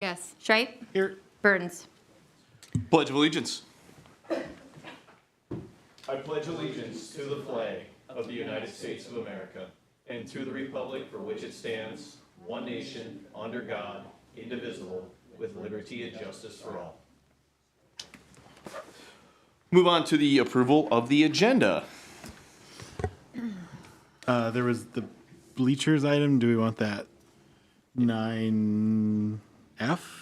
Yes. Schreipp? Here. Burns? Pledge of Allegiance. I pledge allegiance to the flag of the United States of America and to the republic for which it stands, one nation, under God, indivisible, with liberty and justice for all. Move on to the approval of the agenda. There was the bleachers item. Do we want that? 9F?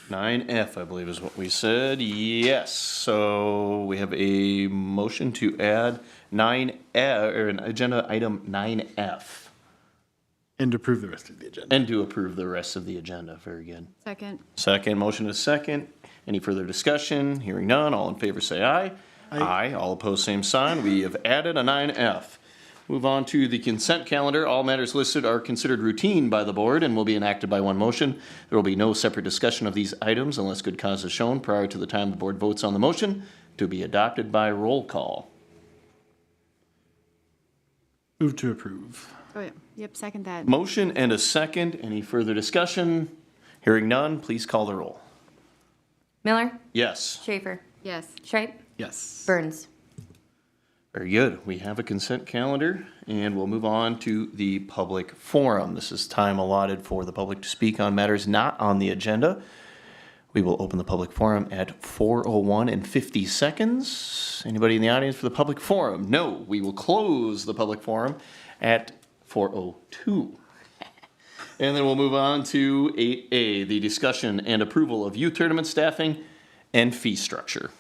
9F, I believe is what we said. Yes. So we have a motion to add 9F, or an agenda item 9F, And approve the rest of the agenda. and to approve the rest of the agenda. Very good. Second. Second, motion is second. Any further discussion? Hearing none. All in favor say aye. Aye. All opposed, same sign. We have added a 9F. Move on to the consent calendar. All matters listed are considered routine by the board and will be enacted by one motion. There will be no separate discussion of these items unless good cause is shown prior to the time the board votes on the motion, to be adopted by roll call. Move to approve. Oh, yeah. Yep, second that. Motion and a second. Any further discussion? Hearing none, please call the roll. Miller? Yes. Schaefer? Yes. Schreipp? Yes. Burns? Very good. We have a consent calendar, and we'll move on to the public forum. This is time allotted for the public to speak on matters not on the agenda. We will open the public forum at 4:01 and 50 seconds. Anybody in the audience for the public forum? No. We will close the public forum at 4:02. And then we'll move on to 8A, the discussion and approval of youth tournament staffing and fee structure.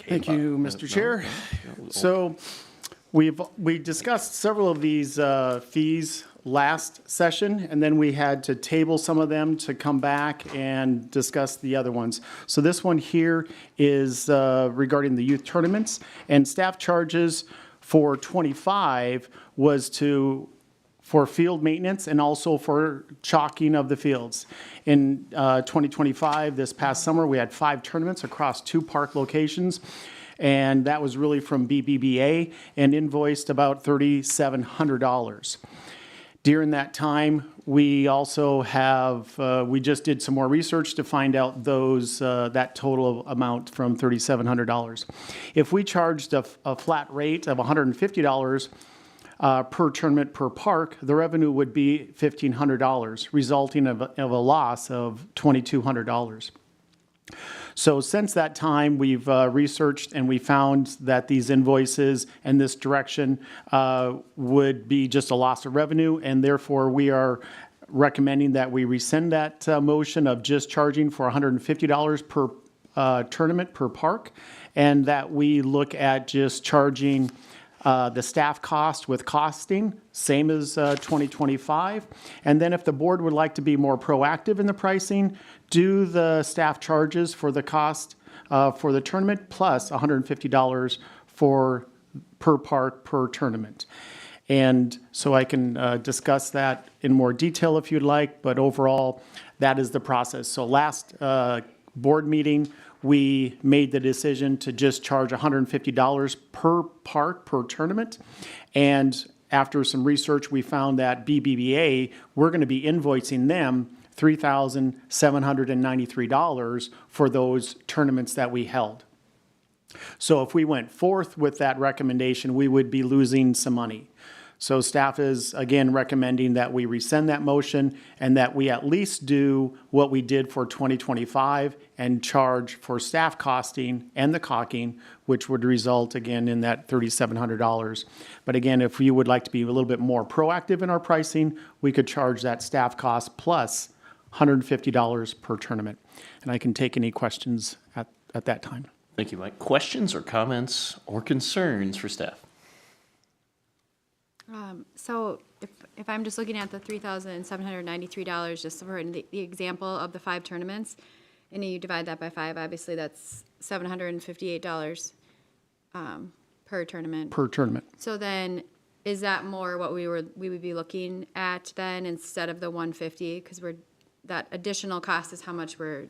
Thank you, Mr. Chair. So we discussed several of these fees last session, and then we had to table some of them to come back and discuss the other ones. So this one here is regarding the youth tournaments, and staff charges for 25 was for field maintenance and also for chalking of the fields. In 2025, this past summer, we had 5 tournaments across 2 park locations, and that was really from BBBA and invoiced about $3,700. During that time, we also have, we just did some more research to find out that total amount from $3,700. If we charged a flat rate of $150, per tournament per park, the revenue would be $1,500, resulting of a loss of $2,200. So since that time, we've researched and we found that these invoices and this direction would be just a loss of revenue, and therefore we are recommending that we rescind that motion of just charging for $150 per tournament per park, and that we look at just charging the staff cost with costing, same as 2025. And then if the board would like to be more proactive in the pricing, do the staff charges for the cost for the tournament plus $150 per park per tournament. And so I can discuss that in more detail if you'd like, but overall, that is the process. So last board meeting, we made the decision to just charge $150 per park per tournament. And after some research, we found that BBBA, we're going to be invoicing them $3,793 for those tournaments that we held. So if we went forth with that recommendation, we would be losing some money. So staff is, again, recommending that we rescind that motion and that we at least do what we did for 2025 and charge for staff costing and the caulking, which would result, again, in that $3,700. But again, if you would like to be a little bit more proactive in our pricing, we could charge that staff cost plus $150 per tournament. And I can take any questions at that time. Thank you, Mike. Questions or comments or concerns for staff? So if I'm just looking at the $3,793, just for the example of the 5 tournaments, and you divide that by 5, obviously that's $758 per tournament. Per tournament. So then, is that more what we would be looking at then instead of the $150? Because that additional cost is how much we're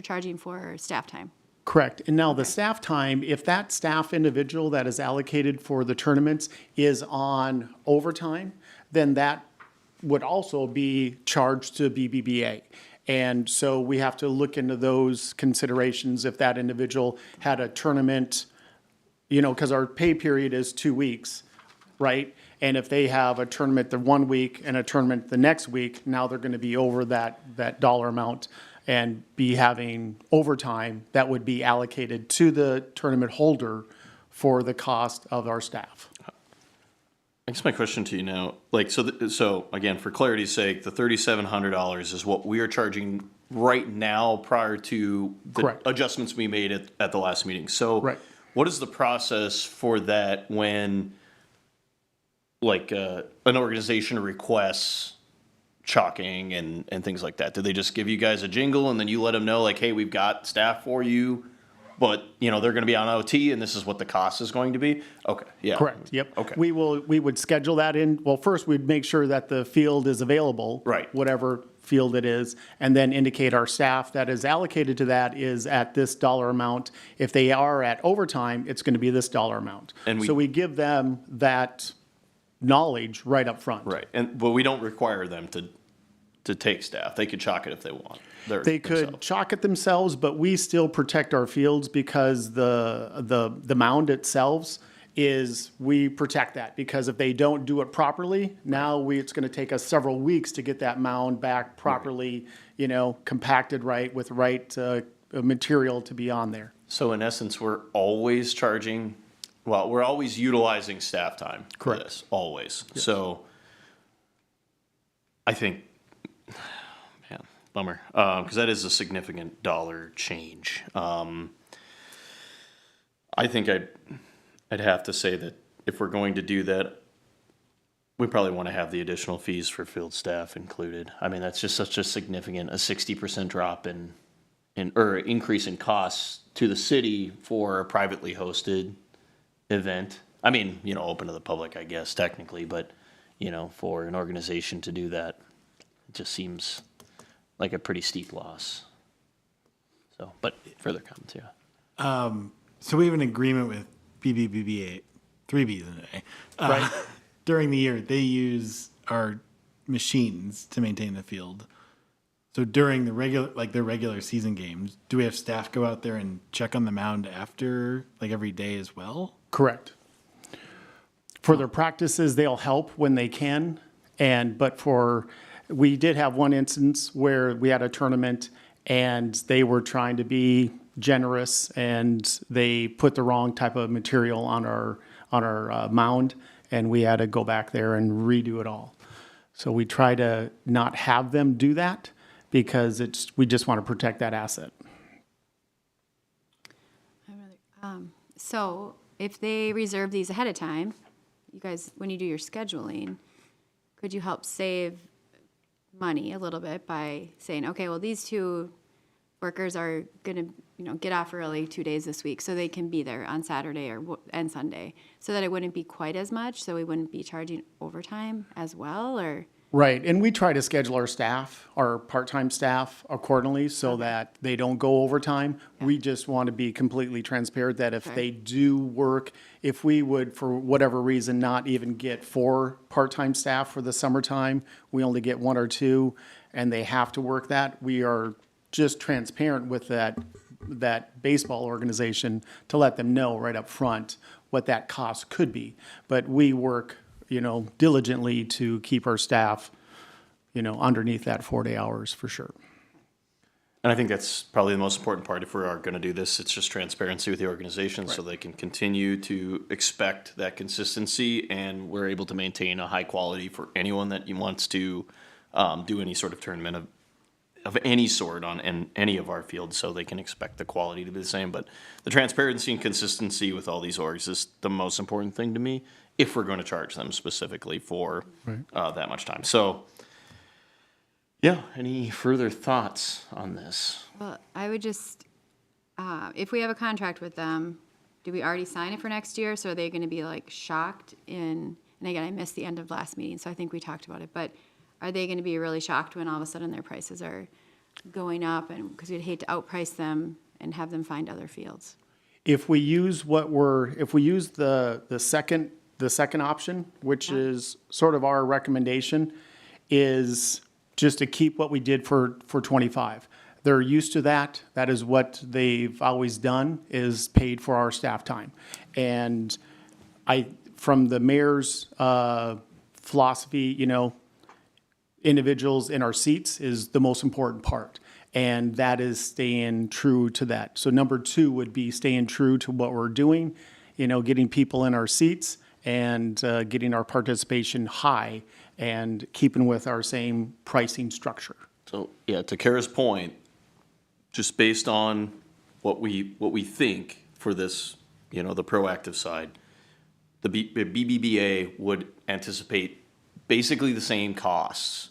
charging for staff time. Correct. And now the staff time, if that staff individual that is allocated for the tournaments is on overtime, then that would also be charged to BBBA. And so we have to look into those considerations if that individual had a tournament, because our pay period is 2 weeks, right? And if they have a tournament the 1 week and a tournament the next week, now they're going to be over that dollar amount and be having overtime that would be allocated to the tournament holder for the cost of our staff. I guess my question to you now, so again, for clarity's sake, the $3,700 is what we are charging right now prior to the Correct. adjustments we made at the last meeting. So Right. what is the process for that when, an organization requests chalking and things like that? Do they just give you guys a jingle and then you let them know, like, hey, we've got staff for you, but, they're going to be on OT and this is what the cost is going to be? Okay, yeah. Correct, yep. Okay. We would schedule that in, well, first we'd make sure that the field is available. Right. Whatever field it is, and then indicate our staff that is allocated to that is at this dollar amount. If they are at overtime, it's going to be this dollar amount. So we give them that knowledge right up front. Right, but we don't require them to take staff. They could chalk it if they want. They could themselves. chalk it themselves, but we still protect our fields because the mound itself we protect that, because if they don't do it properly, now it's going to take us several weeks to get that mound back properly, compacted right with right material to be on there. So in essence, we're always utilizing staff time for Correct. this, always. Yes. So I think, man, bummer, because that is a significant dollar change. I think I'd have to say that if we're going to do that, we probably want to have the additional fees for field staff included. I mean, that's just such a 60% drop or increase in costs to the city for a privately hosted event. I mean, open to the public, I guess, technically, but, for an organization to do that, it just seems like a pretty steep loss. So, but further comments, yeah. So we have an agreement with BBBBA, 3Bs in a day. Right. During the year, they use our machines to maintain the field. So during the their regular season games, do we have staff go out there and check on the mound after, every day as well? Correct. For their practices, they'll help when they can. We did have one instance where we had a tournament and they were trying to be generous and they put the wrong type of material on our mound, and we had to go back there and redo it all. So we try to not have them do that because we just want to protect that asset. So if they reserve these ahead of time, you guys, when you do your scheduling, could you help save money a little bit by saying, okay, well, these two workers are going to, get off early 2 days this week so they can be there on Saturday and Sunday, so that it wouldn't be quite as much, so we wouldn't be charging overtime as well, or? Right, and we try to schedule our part-time staff accordingly so that they don't go overtime. We just want to be completely transparent that if they do work, if we would, for whatever reason, not even get 4 part-time staff for the summertime, we only get 1 or 2, and they have to work that, we are just transparent with that baseball organization to let them know right up front what that cost could be. But we work diligently to keep our staff, underneath that 4-day hours for sure. And I think that's probably the most important part if we are going to do this. It's just transparency with the organization so they can continue to expect that consistency, and we're able to maintain a high quality for anyone that wants to do any sort of tournament of any sort on any of our fields, so they can expect the quality to be the same. But the transparency and consistency with all these orgs is the most important thing to me if we're going to charge them specifically for that much time. So, yeah, any further thoughts on this? Well, I would just, if we have a contract with them, do we already sign it for next year? So are they going to be shocked and again, I missed the end of last meeting, so I think we talked about it, but are they going to be really shocked when all of a sudden their prices are going up? And because we'd hate to outprice them and have them find other fields. If we use the second option, which is sort of our recommendation, is just to keep what we did for 25. They're used to that. That is what they've always done, is paid for our staff time. And from the mayor's philosophy, individuals in our seats is the most important part. And that is staying true to that. So number 2 would be staying true to what we're doing, getting people in our seats and getting our participation high and keeping with our same pricing structure. So, yeah, to Kara's point, just based on what we think for this, the proactive side, the BBBA would anticipate basically the same costs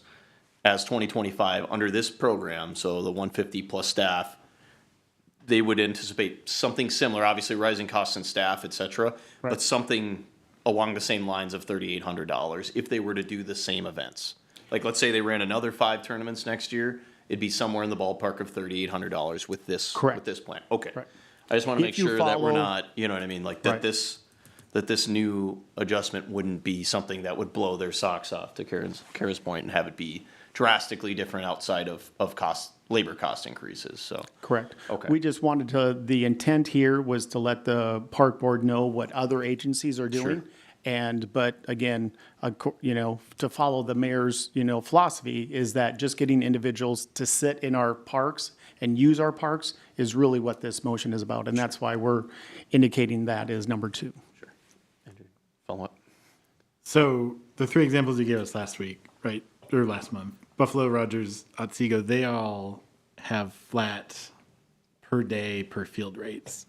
as 2025 under this program, so the 150 plus staff. They would anticipate something similar, obviously rising costs in staff, et cetera, Right. but something along the same lines of $3,800 if they were to do the same events. Like, let's say they ran another 5 tournaments next year, it'd be somewhere in the ballpark of $3,800 with this, Correct. with this plan. Okay. Right. I just want to make If you sure that we're follow- not, you know what I mean, like that Right. this new adjustment wouldn't be something that would blow their socks off, to Kara's point, and have it be drastically different outside of labor cost increases, so. Correct. Okay. We just the intent here was to let the park board know what other agencies are doing. Sure. But again, to follow the mayor's, philosophy is that just getting individuals to sit in our parks and use our parks is really what this motion is about. And that's why we're indicating that as number 2. Sure. Andrew, follow up? So the 3 examples you gave us last week, right, or last month, Buffalo, Rogers, Otsego, they all have flat per day per field rates.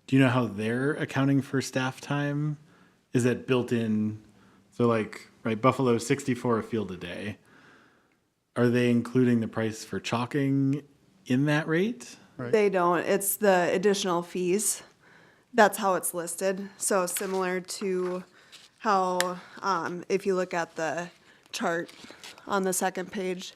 Do you know how they're accounting for staff time? Is that built in? So right, Buffalo, 64 a field a day. Are they including the price for chalking in that rate? They don't. It's the additional fees. That's how it's listed. So similar to how, if you look at the chart on the second page,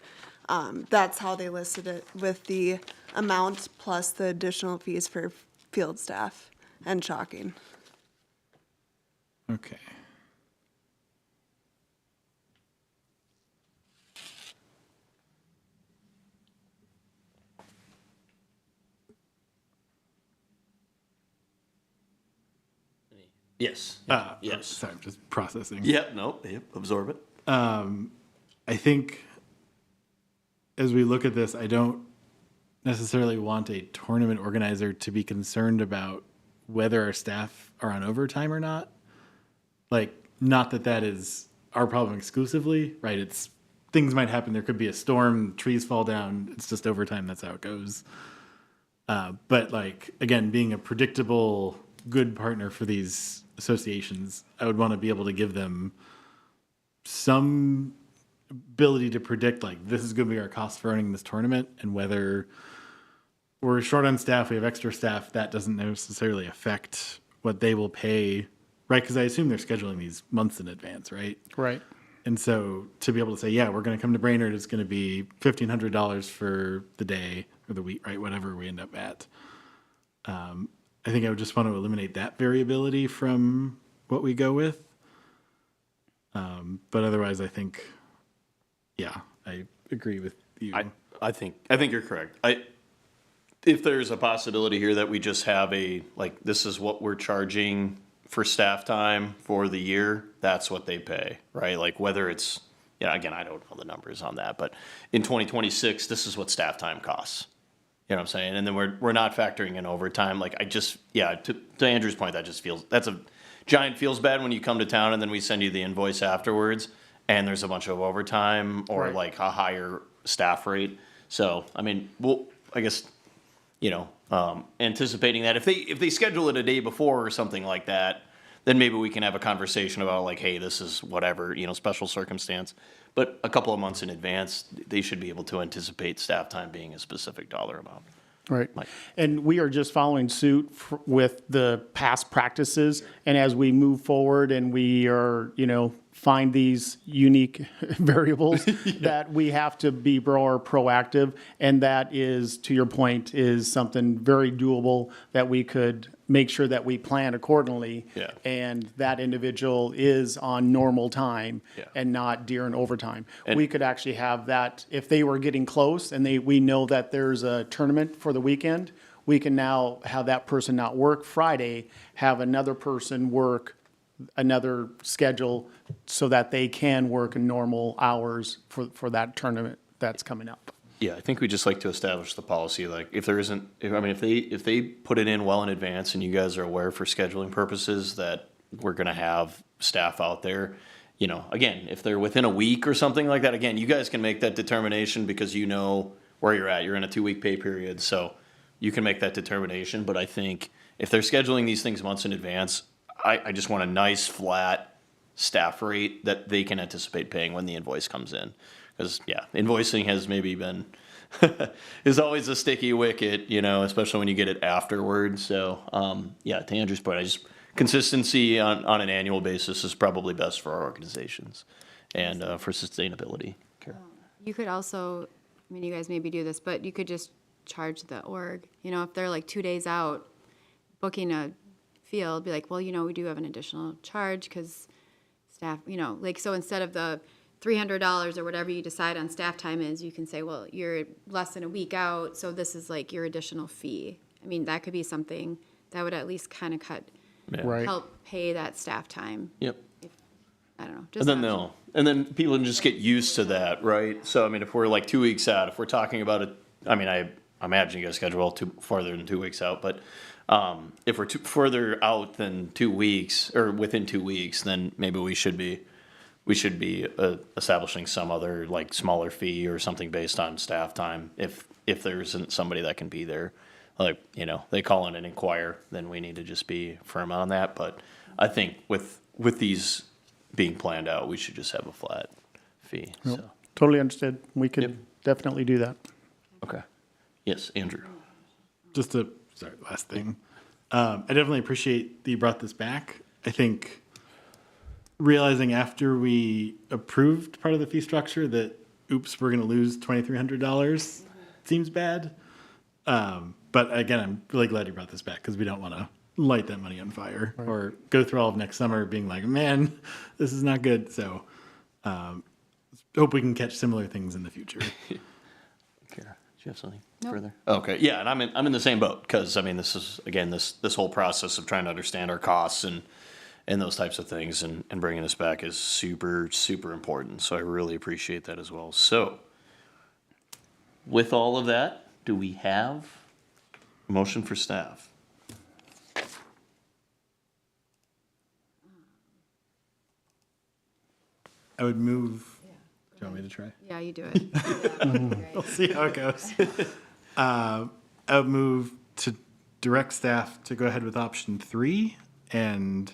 that's how they listed it, with the amount plus the additional fees for field staff and chalking. Okay. Yes. Yes. Sorry, I'm just processing. Yep, no, yep, absorb it. I think as we look at this, I don't necessarily want a tournament organizer to be concerned about whether our staff are on overtime or not. Like, not that that is our problem exclusively, right? It's things might happen. There could be a storm, trees fall down. It's just overtime. That's how it goes. But again, being a predictable, good partner for these associations, I would want to be able to give them some ability to predict, this is going to be our cost for running this tournament, and whether we're short on staff, we have extra staff, that doesn't necessarily affect what they will pay, right? Because I assume they're scheduling these months in advance, right? Right. And so to be able to say, yeah, we're going to come to Brainerd, it's going to be $1,500 for the day or the week, right? Whatever we end up at. I think I would just want to eliminate that variability from what we go with. But otherwise, I think, yeah, I agree with you. I think you're correct. If there's a possibility here that we just have this is what we're charging for staff time for the year, that's what they pay, right? Whether it's, again, I don't know the numbers on that, but in 2026, this is what staff time costs. You know what I'm saying? And then we're not factoring in overtime. To Andrew's point, that's a giant feels bad when you come to town and then we send you the invoice afterwards and there's a bunch of overtime or Right. a higher staff rate. So, I mean, I guess, anticipating that if they schedule it a day before or something like that, then maybe we can have a conversation about hey, this is whatever, special circumstance. But a couple of months in advance, they should be able to anticipate staff time being a specific dollar amount. Right. Mike. And we are just following suit with the past practices. And as we move forward and we are, find these unique variables that we have to be more proactive. And that is, to your point, is something very doable that we could make sure that we plan accordingly. Yeah. And that individual is on normal time Yeah. and not during overtime. And- We could actually have that, if they were getting close and we know that there's a tournament for the weekend, we can now have that person not work Friday, have another person work another schedule so that they can work in normal hours for that tournament that's coming up. Yeah, I think we just like to establish the policy, like, if there isn't, if they put it in well in advance and you guys are aware for scheduling purposes that we're gonna have staff out there, you know, again, if they're within a week or something like that, again, you guys can make that determination because you know where you're at. You're in a 2-week pay period, so you can make that determination. But I think if they're scheduling these things months in advance, I just want a nice, flat staff rate that they can anticipate paying when the invoice comes in. Because, yeah, invoicing has maybe been, is always a sticky wicket, you know, especially when you get it afterwards. So, yeah, to Andrew's point, consistency on an annual basis is probably best for our organizations and for sustainability. Kara? You could also, I mean, you guys maybe do this, but you could just charge the org. You know, if they're like 2 days out booking a field, be like, well, you know, we do have an additional charge because staff, you know, like, so instead of the $300 or whatever you decide on staff time is, you can say, well, you're less than a week out, so this is like your additional fee. I mean, that could be something that would at least kind of Yeah. Right. help pay that staff time. Yep. I don't know. And Just then an option. and then people can just get used to that, right? So, I mean, if we're like 2 weeks out, if we're talking about it, I mean, I imagine you guys schedule farther than 2 weeks out, but if we're further out than 2 weeks or within 2 weeks, then maybe we should be establishing some other like smaller fee or something based on staff time. If there isn't somebody that can be there, like, you know, they call in and inquire, then we need to just be firm on that. But I think with these being planned out, we should just have a flat fee. So, Totally understood. We Yep. could definitely do that. okay. Yes, Andrew. Sorry, last thing. I definitely appreciate that you brought this back. I think realizing after we approved part of the fee structure that, oops, we're going to lose $2,300 seems bad. But again, I'm really glad you brought this back because we don't want to light that money on fire or go through all of next summer being like, man, this is not good. So hope we can catch similar things in the future. Kara, do you have something Nope. further? Okay, yeah, and I'm in the same boat because I mean, this is again this whole process of trying to understand our costs and those types of things and bringing this back is super important. So I really appreciate that as well. So with all of that, do we have a motion for staff? I would move. Do you want me to try? Yeah, you do it. We'll see how it goes. I would move to direct staff to go ahead with option 3 and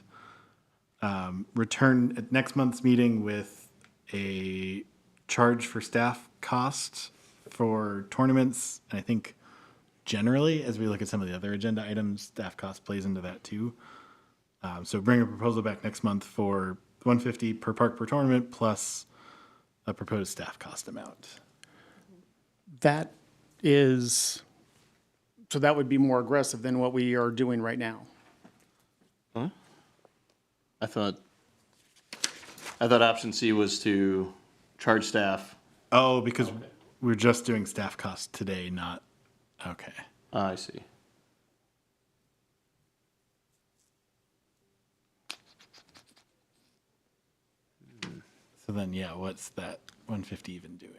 return at next month's meeting with a charge for staff costs for tournaments. And I think generally, as we look at some of the other agenda items, staff cost plays into that too. So bring a proposal back next month for $150 per park per tournament plus a proposed staff cost amount. That is, so that would be more aggressive than what we are doing right now. I thought option C was to charge staff. Oh, because we're just doing staff costs today, not, okay. I see. So then, yeah, what's that 150 even doing?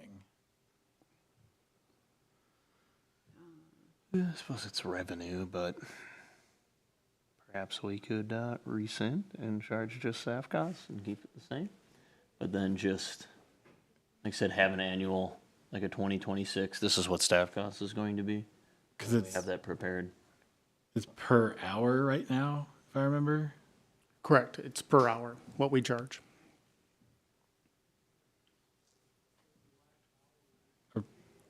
I suppose it's revenue, but perhaps we could rescind and charge just staff costs and keep it the same. But then just, like I said, have an annual, like a 2026, this is what staff cost is going to be. Because We it's have that prepared. per hour right now, if I remember. Correct. It's per hour, what we charge. Or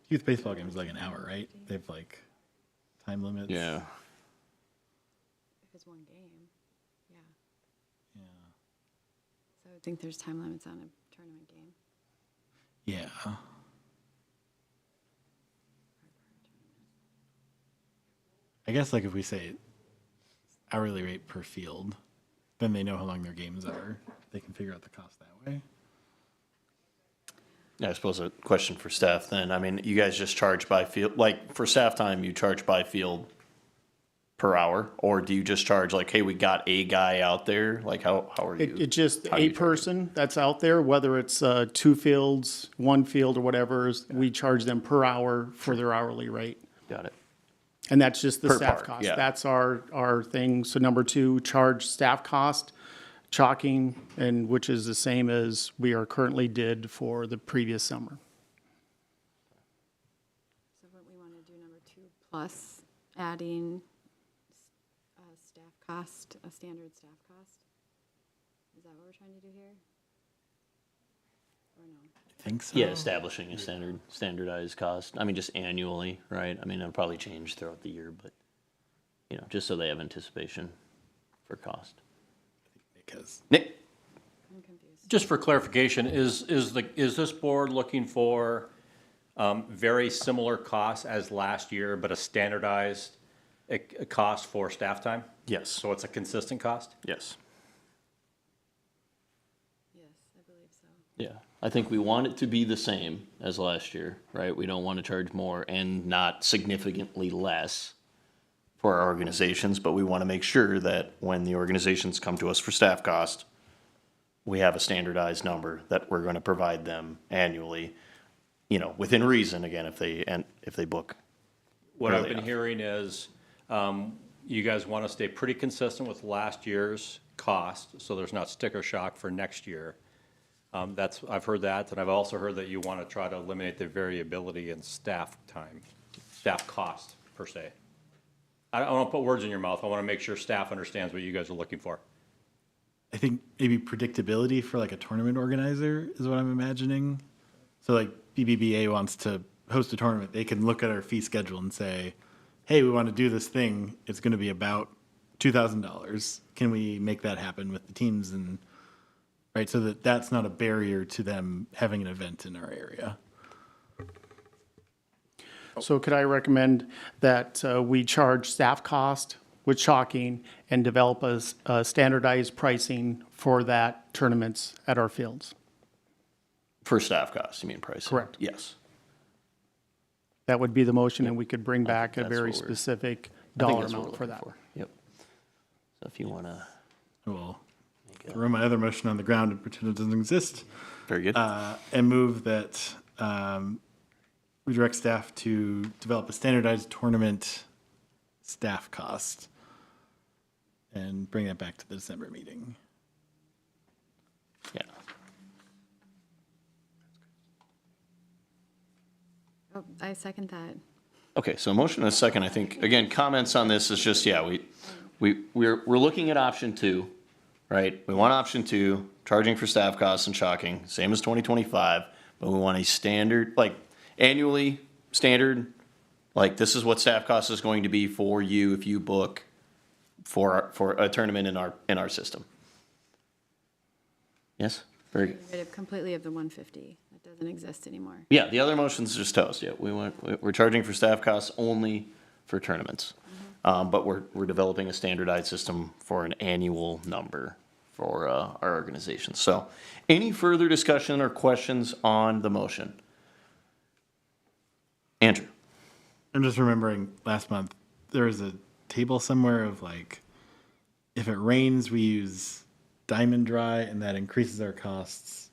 youth baseball game is like an hour, right? They have like time limits. Yeah. If it's one game, yeah. Yeah. So I would think there's time limits on a tournament game. Yeah. I guess like if we say hourly rate per field, then they know how long their games are. They can figure out the cost that way. I suppose a question for staff then. I mean, you guys just charge by field, like for staff time, you charge by field per hour? Or do you just charge like, hey, we got a guy out there? Like how are you? It just how do you a charge person that's out there, whether it's 2 fields, 1 field or whatever, we charge them per hour for their hourly rate. Got it. And that's just the Per staff part, cost. yeah. That's our thing. So number 2, charge staff cost, chalking, and which is the same as we are currently did for the previous summer. So what we want to do number 2 plus adding staff cost, a standard staff cost? Is that what we're trying to do here? Or no? I think so. Yeah, establishing a standardized cost. I mean, just annually, right? I mean, it'll probably change throughout the year, but, you know, just so they have anticipation for cost. Because Nick? I'm confused. Just for clarification, is this board looking for very similar costs as last year, but a standardized cost for staff time? Yes. So it's a consistent cost? Yes. Yes, I believe so. Yeah. I think we want it to be the same as last year, right? We don't want to charge more and not significantly less for our organizations, but we want to make sure that when the organizations come to us for staff cost, we have a standardized number that we're going to provide them annually, you know, within reason, again, if they book. What I've early been enough. hearing is, you guys want to stay pretty consistent with last year's cost, so there's not sticker shock for next year. I've heard that, and I've also heard that you want to try to eliminate the variability in staff time, staff cost, per se. I don't want to put words in your mouth. I want to make sure staff understands what you guys are looking for. I think maybe predictability for like a tournament organizer is what I'm imagining. So like BBBA wants to host a tournament, they can look at our fee schedule and say, hey, we want to do this thing. It's going to be about $2,000. Can we make that happen with the teams? And right, so that that's not a barrier to them having an event in our area. So could I recommend that we charge staff cost with chalking and develop a standardized pricing for that tournaments at our fields? For staff costs, you mean price? Correct. Yes. That would be the motion, and we could bring back a that's very what we're- specific I think dollar that's what amount we're for looking that. Yep. So if you want to, Well, throw my other motion on the ground and pretend it doesn't exist. very good. And move that we direct staff to develop a standardized tournament staff cost and bring that back to the December meeting. Yeah. Oh, I second that. Okay, so a motion and a second, I think, again, comments on this is just, yeah, we're looking at option 2, right? We want option 2, charging for staff costs and chalking, same as 2025, but we want a standard, like annually standard, like this is what staff cost is going to be for you if you book for a tournament in our system. Yes? Very good. Get rid of completely of the 150. That doesn't exist anymore. Yeah, the other motion's just toast. Yeah, we're charging for staff costs only for tournaments. But we're developing a standardized system for an annual number for our organization. So any further discussion or questions on the motion? Andrew? I'm just remembering last month, there was a table somewhere of like, if it rains, we use diamond dry and that increases our costs.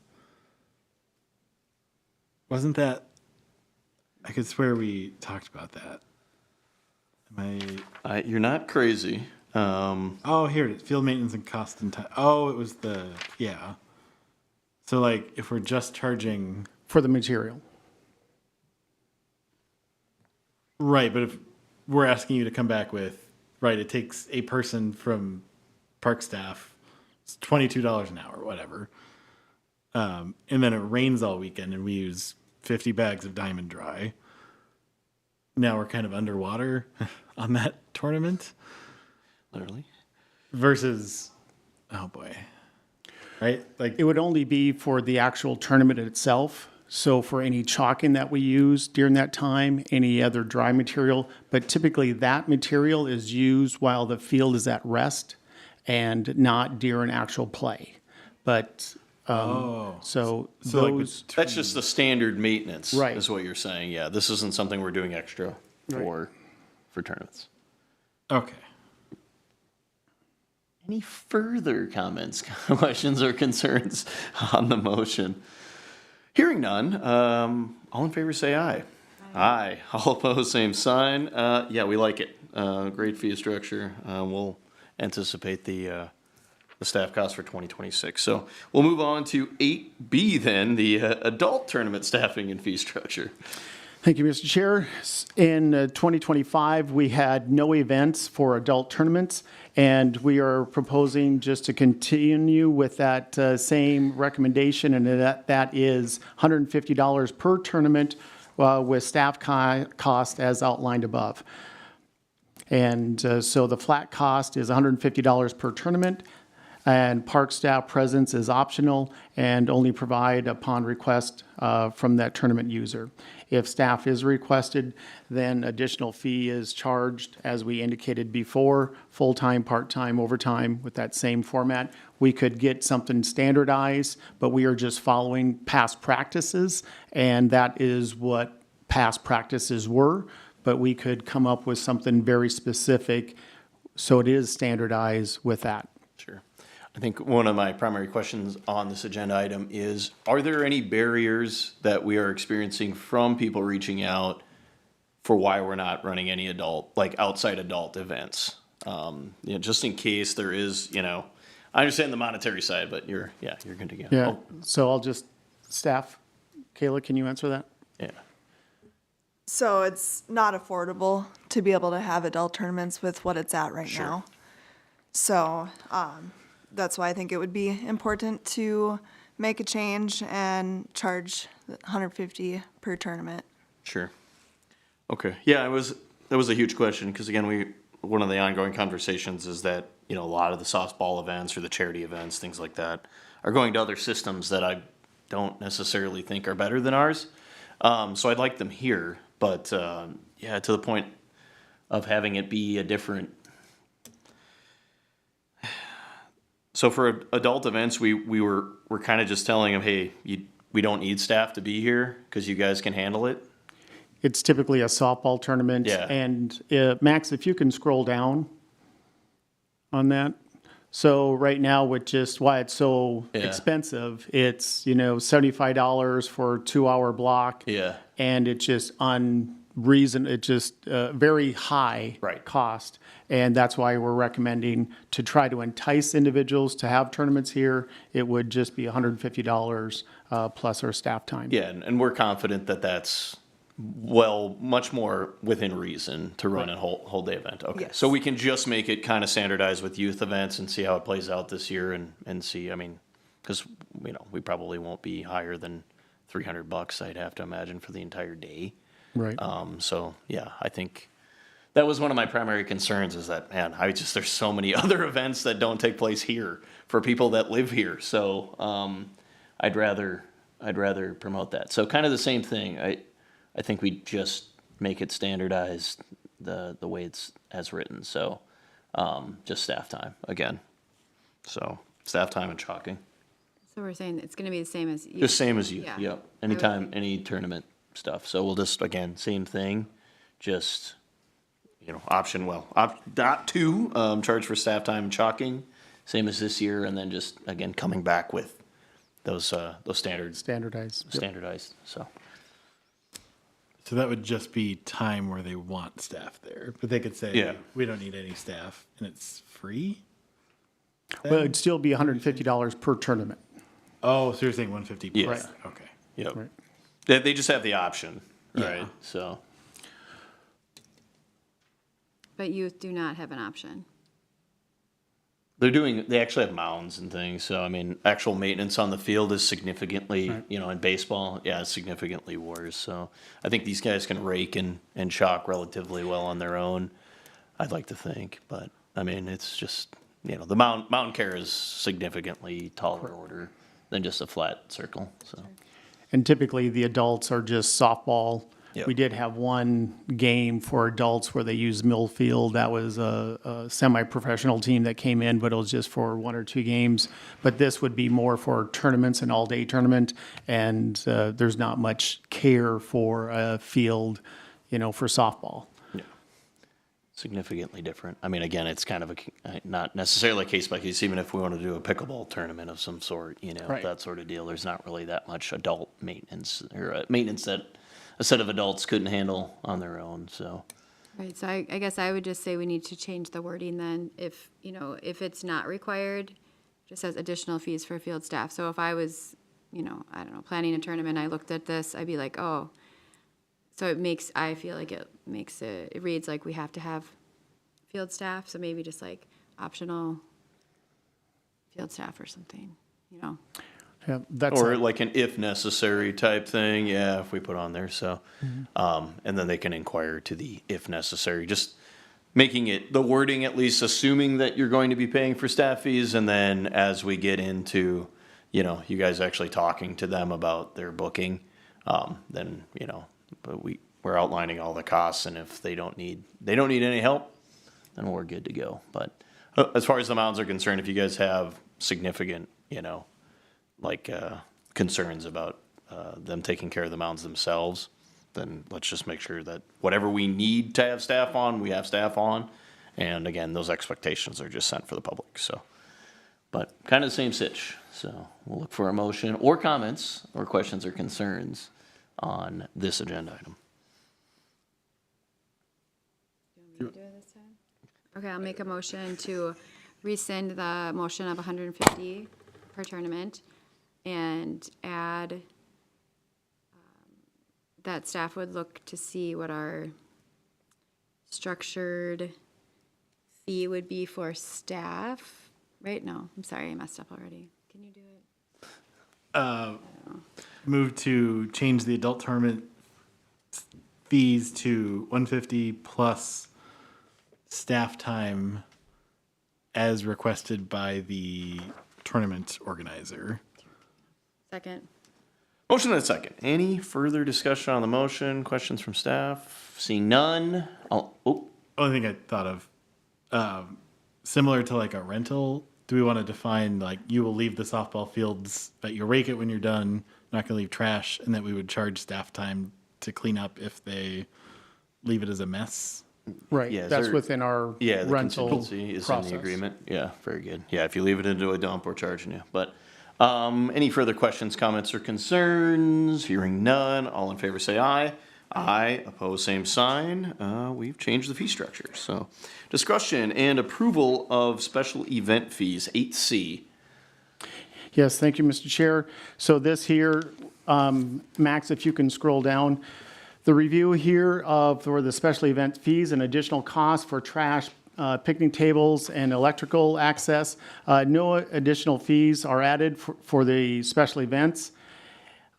Wasn't that, I could swear we talked about that. You're not crazy. Oh, here it is, field maintenance and cost and time. Oh, it was yeah. So like, if we're just charging, For the material. right, but if we're asking you to come back with, right, it takes a person from park staff, it's $22 an hour, whatever. And then it rains all weekend and we use 50 bags of diamond dry. Now we're kind of underwater on that tournament Literally. versus, oh boy, right? Like, It would only be for the actual tournament itself. So for any chalking that we use during that time, any other dry material, but typically that material is used while the field is at rest and not during actual play. But, so So like those, That's just the standard maintenance, Right. is what you're saying. Yeah, this isn't something we're doing extra for tournaments. okay. Any further comments, questions, or concerns on the motion? Hearing none, all in favor say aye. Aye. All opposed, same sign. Yeah, we like it. Great fee structure. We'll anticipate the staff cost for 2026. So we'll move on to 8B then, the adult tournament staffing and fee structure. Thank you, Mr. Chair. In 2025, we had no events for adult tournaments, and we are proposing just to continue with that same recommendation, and that is $150 per tournament with staff cost as outlined above. And so the flat cost is $150 per tournament, and park staff presence is optional and only provide upon request from that tournament user. If staff is requested, then additional fee is charged, as we indicated before, full-time, part-time, overtime with that same format. We could get something standardized, but we are just following past practices, and that is what past practices were, but we could come up with something very specific, so it is standardized with that. Sure. I think one of my primary questions on this agenda item is, are there any barriers that we are experiencing from people reaching out for why we're not running any adult, like outside adult events? Just in case there is, I understand the monetary side, but you're good to go. Yeah, so I'll just, staff, Kayla, can you answer that? Yeah. So it's not affordable to be able to have adult tournaments with what it's at right Sure. now. So, that's why I think it would be important to make a change and charge $150 per tournament. Sure. Okay. Yeah, that was a huge question because again, one of the ongoing conversations is that, a lot of the softball events or the charity events, things like that, are going to other systems that I don't necessarily think are better than ours. So I'd like them here, but to the point of having it be a different. So for adult events, we're kind of just telling them, hey, we don't need staff to be here because you guys can handle it. It's typically a softball tournament. Yeah. And Max, if you can scroll down on that. So right now with just why it's so Yeah. expensive, it's, $75 for a 2-hour block. Yeah. And it's just it's just very high Right. cost. And that's why we're recommending to try to entice individuals to have tournaments here. It would just be $150 plus our staff time. Yeah, and we're confident that that's much more within reason to run a whole day event. Okay, Yes. so we can just make it kind of standardized with youth events and see how it plays out this year and see, because, we probably won't be higher than $300, I'd have to imagine, for the entire day. Right. So yeah, I think that was one of my primary concerns is that, man, there's so many other events that don't take place here for people that live here. So, I'd rather promote that. So kind of the same thing. I think we just make it standardized the way it's as written. So, just staff time again. So staff time and chalking. So we're saying it's going to be the same as you. Just same as you. Yeah. Yep. Anytime, any tournament stuff. So we'll just, again, same thing. Just, dot 2, charge for staff time and chalking, same as this year. And then just, again, coming back with those standards. Standardized. Yep. Standardized. So So that would just be time where they want staff there, but they could say, Yeah. we don't need any staff, and it's free? Well, it'd still be $150 per tournament. Oh, so you're saying 150 Yeah. plus? Right. Okay. yep. Right. They just have the option, right? Yeah. So But youth do not have an option. they actually have mounds and things. So, actual maintenance on the field is significantly, in baseball, it's significantly worse. So I think these guys can rake and chalk relatively well on their own, I'd like to think. But, it's just, the mountain care is significantly taller order than just a flat circle, so. And typically, the adults are just softball. Yep. We did have one game for adults where they used Millfield. That was a semi-professional team that came in, but it was just for 1 or 2 games. But this would be more for tournaments, an all-day tournament, and there's not much care for a field, for softball. Significantly different. I mean, again, it's kind of not necessarily case by case, even if we want to do a pickleball tournament of some sort, Right. that sort of deal. There's not really that much adult maintenance or maintenance that a set of adults couldn't handle on their own, so. Right, so I guess I would just say we need to change the wording then, if it's not required, just says additional fees for field staff. So if I was, I don't know, planning a tournament, I looked at this, I'd be like, oh, so I feel like it reads like we have to have field staff, so maybe just like optional field staff or something, Yeah, that's Or like an if necessary type thing, yeah, if we put on there, so. And then they can inquire to the if necessary, just making it, the wording at least assuming that you're going to be paying for staff fees, and then as we get into, you guys actually talking to them about their booking, then, but we're outlining all the costs, and if they don't need any help, then we're good to go. But as far as the mounds are concerned, if you guys have significant, concerns about them taking care of the mounds themselves, then let's just make sure that whatever we need to have staff on, we have staff on. And again, those expectations are just sent for the public, so. But kind of the same sitch, so we'll look for a motion or comments or questions or concerns on this agenda item. Okay, I'll make a motion to rescind the motion of 150 per tournament and add that staff would look to see what our structured fee would be for staff, right? No, I'm sorry, I messed up already. Can you do it? Move to change the adult tournament fees to 150 plus staff time as requested by the tournament organizer. Second. Motion and a second. Any further discussion on the motion? Questions from staff? Seeing none. Only thing I thought of, similar to like a rental, do we want to define like you will leave the softball fields, but you rake it when you're done, not going to leave trash, and that we would charge staff time to clean up if they leave it as a mess? right. Yeah, is That's there- within our Yeah, the rental contingency is in process. the agreement. Yeah, very good. Yeah, if you leave it into a dump, we're charging you. But any further questions, comments, or concerns? Hearing none. All in favor say aye. Aye. Opposed, same sign. We've changed the fee structure. So discussion and approval of special event fees, 8C. Yes, thank you, Mr. Chair. So this here, Max, if you can scroll down, the review here for the special event fees and additional costs for trash, picnic tables, and electrical access. No additional fees are added for the special events.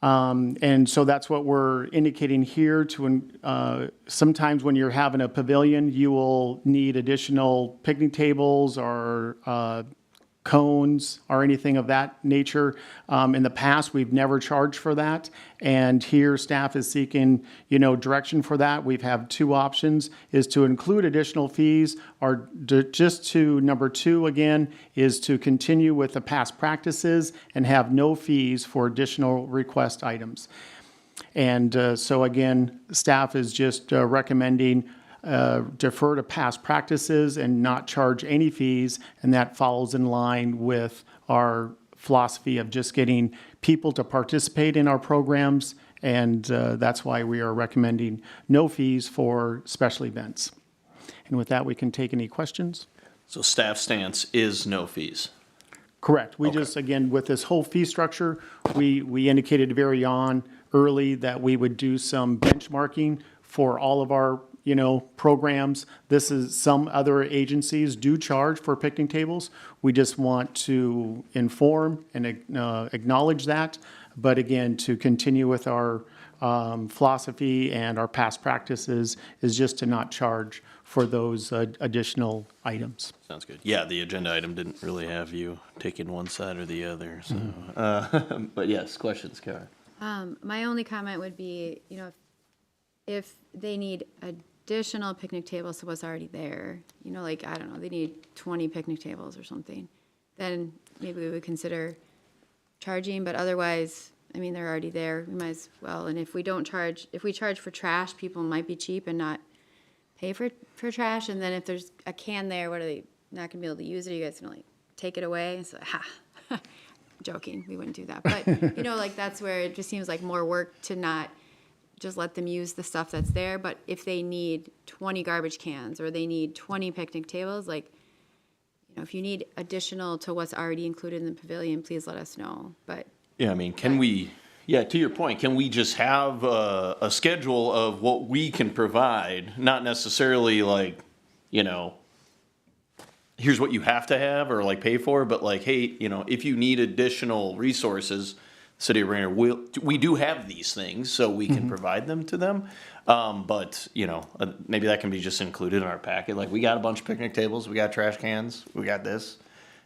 And so that's what we're indicating here to, sometimes when you're having a pavilion, you will need additional picnic tables or cones or anything of that nature. In the past, we've never charged for that. And here staff is seeking, direction for that. We've had 2 options, is to include additional fees or just to number 2 again, is to continue with the past practices and have no fees for additional request items. And so again, staff is just recommending defer to past practices and not charge any fees, and that follows in line with our philosophy of just getting people to participate in our programs, and that's why we are recommending no fees for special events. And with that, we can take any questions. So staff stance is no fees. Correct. We just, again, with this whole fee structure, we indicated very early that we would do some benchmarking for all of our programs. This is, some other agencies do charge for picnic tables. We just want to inform and acknowledge that. But again, to continue with our philosophy and our past practices is just to not charge for those additional items. Sounds good. Yeah, the agenda item didn't really have you taking one side or the other, so. But yes, questions, Kara? My only comment would be, if they need additional picnic tables to what's already there, like, I don't know, they need 20 picnic tables or something, then maybe we would consider charging, but otherwise, I mean, they're already there, we might as well. And if we charge for trash, people might be cheap and not pay for trash, and then if there's a can there, what are they not gonna be able to use it? Are you guys gonna like take it away? It's like, joking, we wouldn't do that. But, like, that's where it just seems like more work to not just let them use the stuff that's there. But if they need 20 garbage cans or they need 20 picnic tables, like, if you need additional to what's already included in the pavilion, please let us know. But Yeah, I mean, to your point, can we just have a schedule of what we can provide, not necessarily like, here's what you have to have or like pay for, but like, hey, if you need additional resources, City of Brainerd, we do have these things, so we can provide them to them. But, maybe that can be just included in our packet. Like, we got a bunch of picnic tables, we got trash cans, we got this.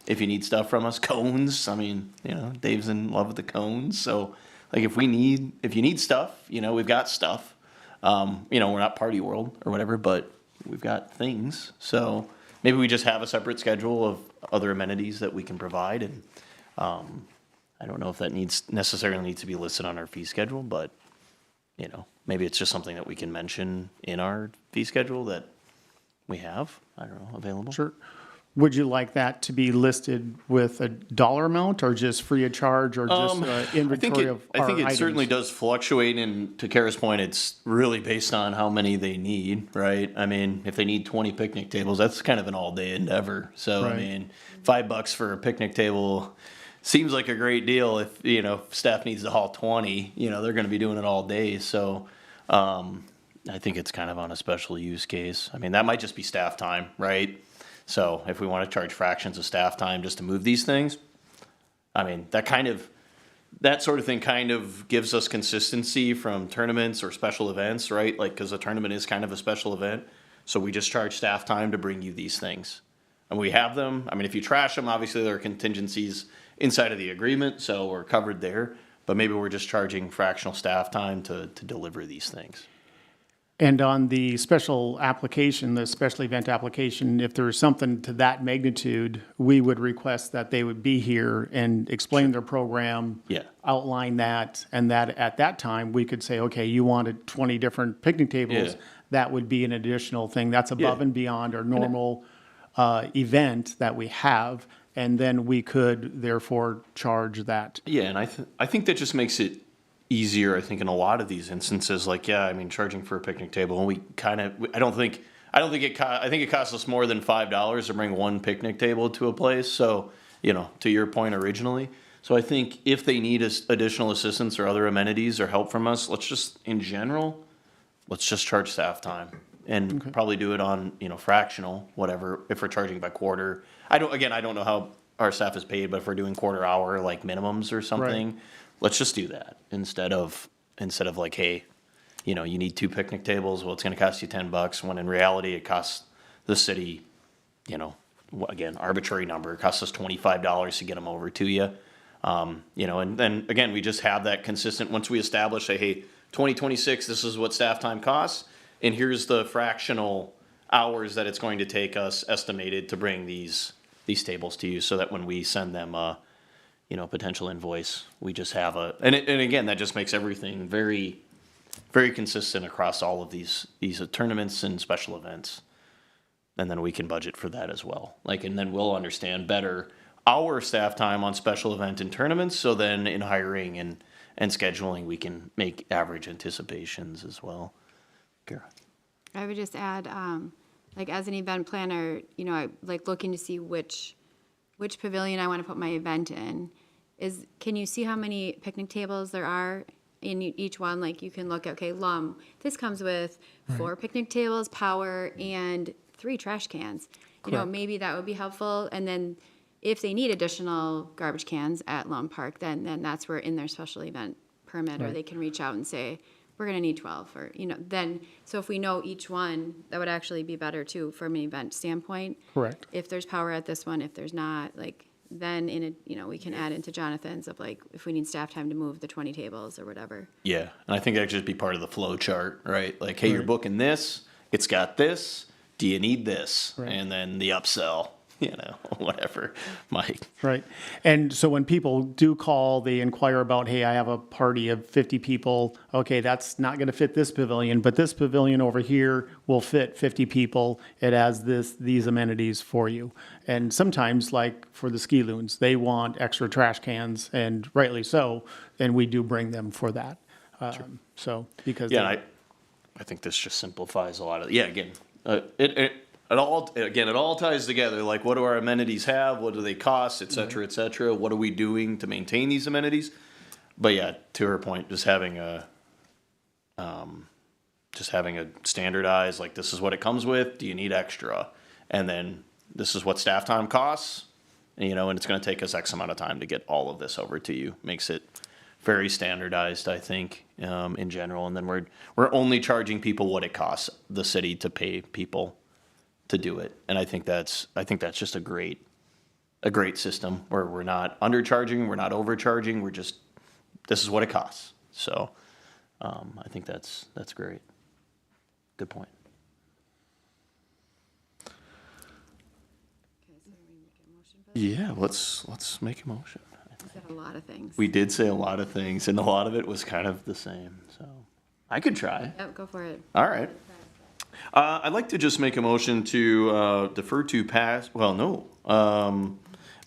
If you need stuff from us, cones, I mean, Dave's in love with the cones. So, like, if you need stuff, we've got stuff. We're not Party World or whatever, but we've got things. So maybe we just have a separate schedule of other amenities that we can provide. And I don't know if that necessarily needs to be listed on our fee schedule, but, maybe it's just something that we can mention in our fee schedule that we have, I don't know, available. Sure. Would you like that to be listed with a dollar amount or just free of charge or just inventory of our I think it items? certainly does fluctuate, and to Kara's point, it's really based on how many they need, right? I mean, if they need 20 picnic tables, that's kind of an all-day endeavor. So, I Right. mean, $5 for a picnic table seems like a great deal. If staff needs to haul 20, they're going to be doing it all day. So, I think it's kind of on a special use case. I mean, that might just be staff time, right? So if we want to charge fractions of staff time just to move these things, I mean, that sort of thing kind of gives us consistency from tournaments or special events, right? Like, because a tournament is kind of a special event. So we just charge staff time to bring you these things. And we have them. I mean, if you trash them, obviously there are contingencies inside of the agreement, so we're covered there. But maybe we're just charging fractional staff time to deliver these things. And on the special application, the special event application, if there's something to that magnitude, we would request that they would be here and explain their program. Yeah. Outline that, and that at that time, we could say, okay, you wanted 20 different picnic tables. Yeah. That would be an additional thing. That's above Yeah. and beyond our normal event that we have. And then we could therefore charge that. Yeah, and I think that just makes it easier, I think, in a lot of these instances. Like, yeah, I mean, charging for a picnic table, and I think it costs us more than $5 to bring one picnic table to a place. So, to your point originally. So I think if they need additional assistance or other amenities or help from us, let's just charge staff time and probably do it on, fractional, whatever, if we're charging by quarter. I don't know how our staff is paid, but if we're doing quarter hour, like minimums or something, let's just do that instead of like, hey, you need 2 picnic tables. Well, it's going to cost you $10, when in reality it costs the city, again, arbitrary number. It costs us $25 to get them over to you. And then again, we just have that consistent. Once we establish, say, hey, 2026, this is what staff time costs, and here's the fractional hours that it's going to take us estimated to bring these tables to you, so that when we send them potential invoice, we just have and again, that just makes everything very, very consistent across all of these tournaments and special events. And then we can budget for that as well. And then we'll understand better our staff time on special event and tournaments. So then in hiring and scheduling, we can make average anticipations as well. Kara. I would just add, as an event planner, I like looking to see which pavilion I want to put my event in. Can you see how many picnic tables there are in each one? Like, you can look at, okay, this comes with 4 picnic tables, power, and 3 trash cans. Maybe that would be helpful. And then if they need additional garbage cans at Lum Park, then that's where in their special event permit, or they can reach out and say, we're going to need 12, or, then, so if we know each one, that would actually be better too from an event standpoint. Correct. If there's power at this one, if there's not, then we can add into Jonathan's of like, if we need staff time to move the 20 tables or whatever. Yeah, and I think that should just be part of the flow chart, right? Like, hey, you're booking this, it's got this, do you need this? Right. And then the upsell, whatever, Mike. Right. And so when people do call, they inquire about, hey, I have a party of 50 people. Okay, that's not going to fit this pavilion, but this pavilion over here will fit 50 people. It has these amenities for you. And sometimes, like for the ski loons, they want extra trash cans, and rightly so, and we do bring them for that. So, because. Yeah, and I think this just simplifies a lot of, again, it all ties together. Like, what do our amenities have? What do they cost, et cetera, et cetera? What are we doing to maintain these amenities? But yeah, to her point, just having a standardized, like, this is what it comes with. Do you need extra? And then this is what staff time costs. And, and it's going to take us X amount of time to get all of this over to you. Makes it very standardized, I think, in general. And then we're only charging people what it costs the city to pay people to do it. And I think that's just a great system where we're not undercharging, we're not overcharging, this is what it costs. So I think that's great. Good point. Yeah, let's make a motion. We said a lot of things. We did say a lot of things, and a lot of it was kind of the same. So I could try. Yep, go for it. All right. I'd like to just make a motion to defer to past. Well, no,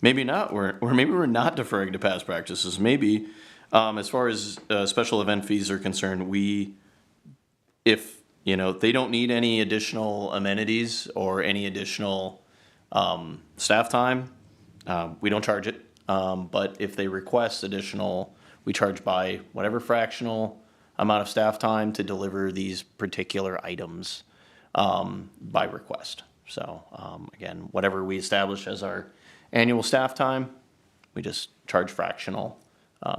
maybe not. Maybe we're not deferring to past practices. Maybe as far as special event fees are concerned, if they don't need any additional amenities or any additional staff time, we don't charge it. But if they request additional, we charge by whatever fractional amount of staff time to deliver these particular items by request. So again, whatever we establish as our annual staff time, we just charge fractional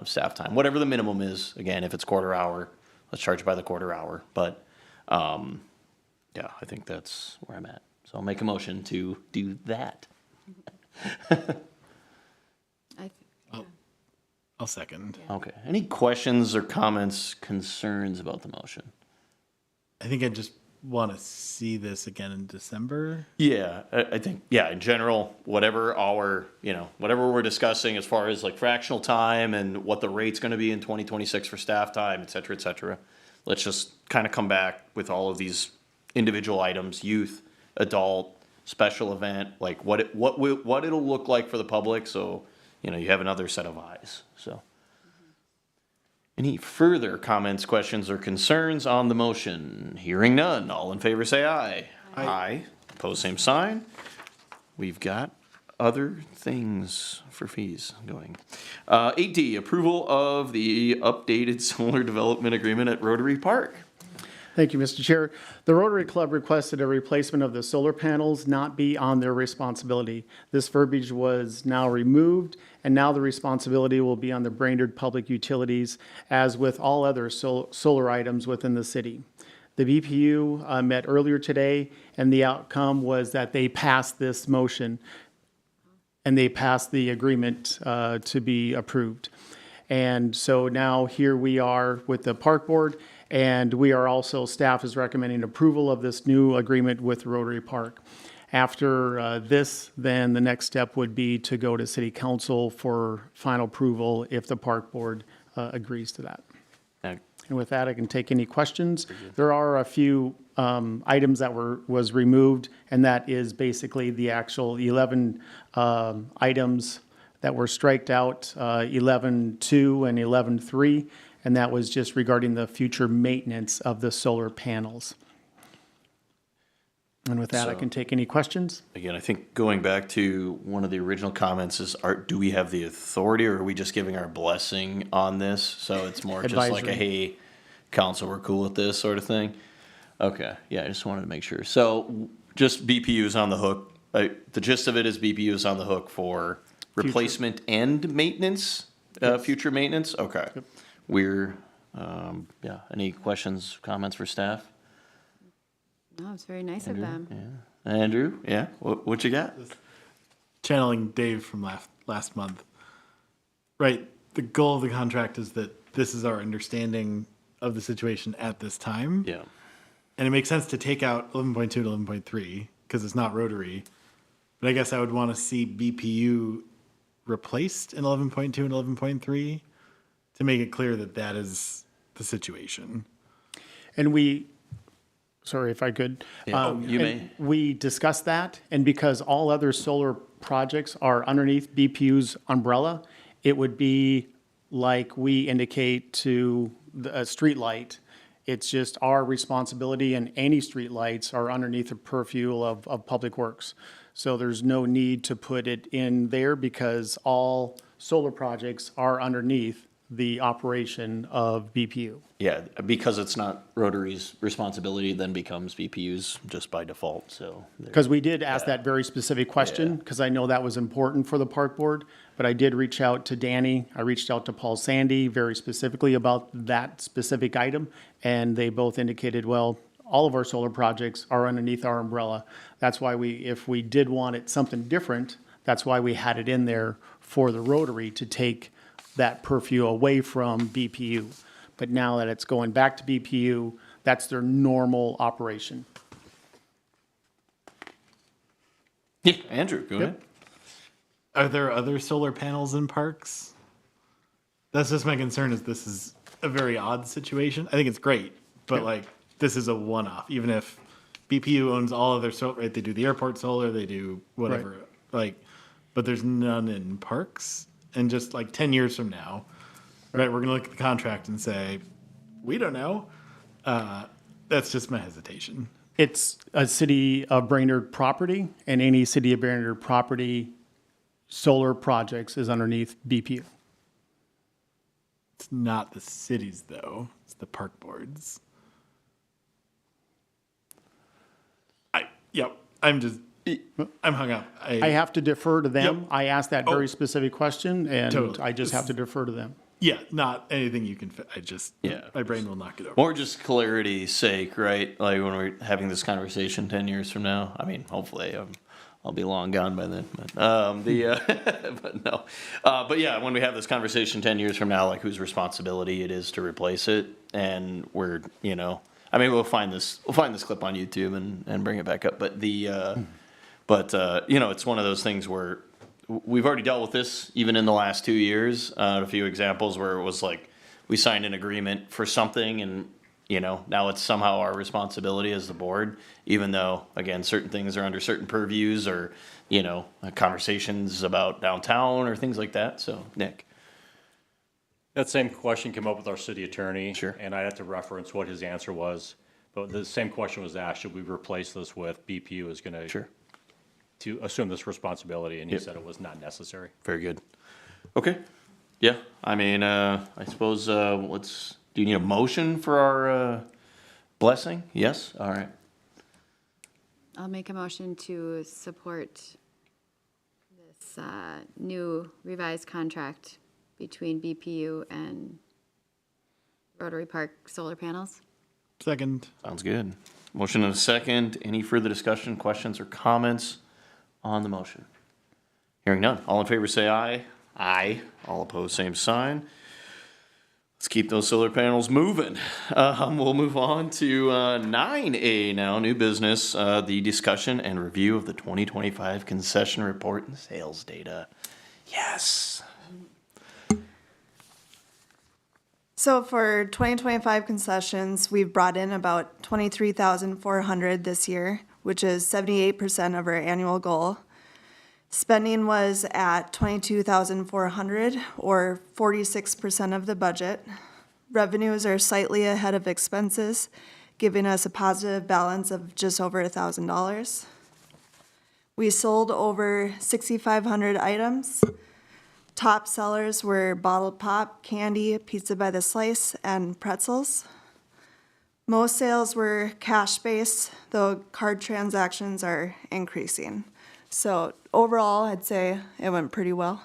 staff time. Whatever the minimum is, again, if it's quarter hour, let's charge by the quarter hour. But yeah, I think that's where I'm at. So I'll make a motion to do that. I'll second. Okay. Any questions or comments, concerns about the motion? I think I just want to see this again in December. Yeah, I think, in general, whatever whatever we're discussing as far as like fractional time and what the rate's going to be in 2026 for staff time, et cetera, let's just kind of come back with all of these individual items, youth, adult, special event, like what it'll look like for the public. So, you have another set of eyes. So any further comments, questions, or concerns on the motion? Hearing none. All in favor say aye. Aye. Opposed, same sign. We've got other things for fees going. 8D, approval of the updated solar development agreement at Rotary Park. Thank you, Mr. Chair. The Rotary Club requested a replacement of the solar panels not be on their responsibility. This verbiage was now removed, and now the responsibility will be on the Brainerd Public Utilities, as with all other solar items within the city. The BPU met earlier today, and the outcome was that they passed this motion, and they passed the agreement to be approved. And so now here we are with the park board, and we are also, staff is recommending approval of this new agreement with Rotary Park. After this, then the next step would be to go to city council for final approval if the park board agrees to that. Now, And with that, I can take any questions. There are a few items that was removed, and that is basically the actual 11 items that were striked out, 11.2 and 11.3, and that was just regarding the future maintenance of the solar panels. And with that, I So- can take any questions. Again, I think going back to one of the original comments is, do we have the authority, or are we just giving our blessing on this? So it's more just like a, Advisory. hey, council, we're cool with this sort of thing? Okay, yeah, I just wanted to make sure. So just BPU's on the hook. The gist of it is BPU's on the hook for replacement and maintenance, future maintenance? Okay. We're, any questions, comments for staff? No, it's very nice of them. Yeah. Andrew, yeah, what you got? channeling Dave from last month, right? The goal of the contract is that this is our understanding of the situation at this time. Yeah. And it makes sense to take out 11.2 and 11.3 because it's not rotary. But I guess I would want to see BPU replaced in 11.2 and 11.3 to make it clear that that is the situation. And sorry if I could. Yeah. You may. and We discussed that, and because all other solar projects are underneath BPU's umbrella, it would be like we indicate to a street light. It's just our responsibility, and any street lights are underneath the purview of Public Works. So there's no need to put it in there because all solar projects are underneath the operation of BPU. Yeah, because it's not Rotary's responsibility, then becomes BPU's just by default, so. Because we did ask that very specific question, because I know that was important for the park board, but I did reach out to Danny, I reached out to Paul Sandy very specifically about that specific item, and they both indicated, well, all of our solar projects are underneath our umbrella. That's why if we did want it something different, that's why we had it in there for the Rotary to take that purview away from BPU. But now that it's going back to BPU, that's their normal operation. Yeah, Andrew, go ahead. Are there other solar panels in parks? That's just my concern. Is this is a very odd situation? I think it's great, but like this is a one-off. Even if BPU owns all of their solar, right? They do the airport solar, they do whatever. Like, but there's none in parks. And just like 10 years from now, right? We're gonna look at the contract and say, we don't know. That's just my hesitation. It's a city of Brainerd property, and any city of Brainerd property solar projects is underneath BPU. It's not the cities though; it's the park boards. I'm hung up. I have to defer to them. Yep. I asked that very specific question, and Totally. I just have to defer to them. Yeah, not anything you can. Yeah. My brain will knock it over. More just clarity's sake, right? Like when we're having this conversation 10 years from now, I mean, hopefully I'll be long gone by then, but, but no. But yeah, when we have this conversation 10 years from now, like whose responsibility it is to replace it, and we're, I mean, we'll find this clip on YouTube and bring it back up. But it's one of those things where we've already dealt with this even in the last 2 years. A few examples where it was like we signed an agreement for something, and now it's somehow our responsibility as the board, even though again certain things are under certain purviews, or conversations about downtown or things like that. So Nick. That same question came up with our city attorney. Sure. And I had to reference what his answer was. But the same question was asked, should we replace this with BPU is going to assume this responsibility? And he said it was not necessary. Very good. Okay. Yeah. I mean, I suppose do you need a motion for our blessing? Yes? All right. I'll make a motion to support this new revised contract between BPU and Rotary Park solar panels. Second. Sounds good. Motion and a second. Any further discussion, questions, or comments on the motion? Hearing none. All in favor say aye. Aye. All opposed, same sign. Let's keep those solar panels moving. We'll move on to 9A now, new business, the discussion and review of the 2025 concession report and sales data. Yes. So for 2025 concessions, we've brought in about 23,400 this year, which is 78% of our annual goal. Spending was at 22,400, or 46% of the budget. Revenues are slightly ahead of expenses, giving us a positive balance of just over $1,000. We sold over 6,500 items. Top sellers were bottled pop, candy, pizza by the slice, and pretzels. Most sales were cash-based, though card transactions are increasing. So overall, I'd say it went pretty well.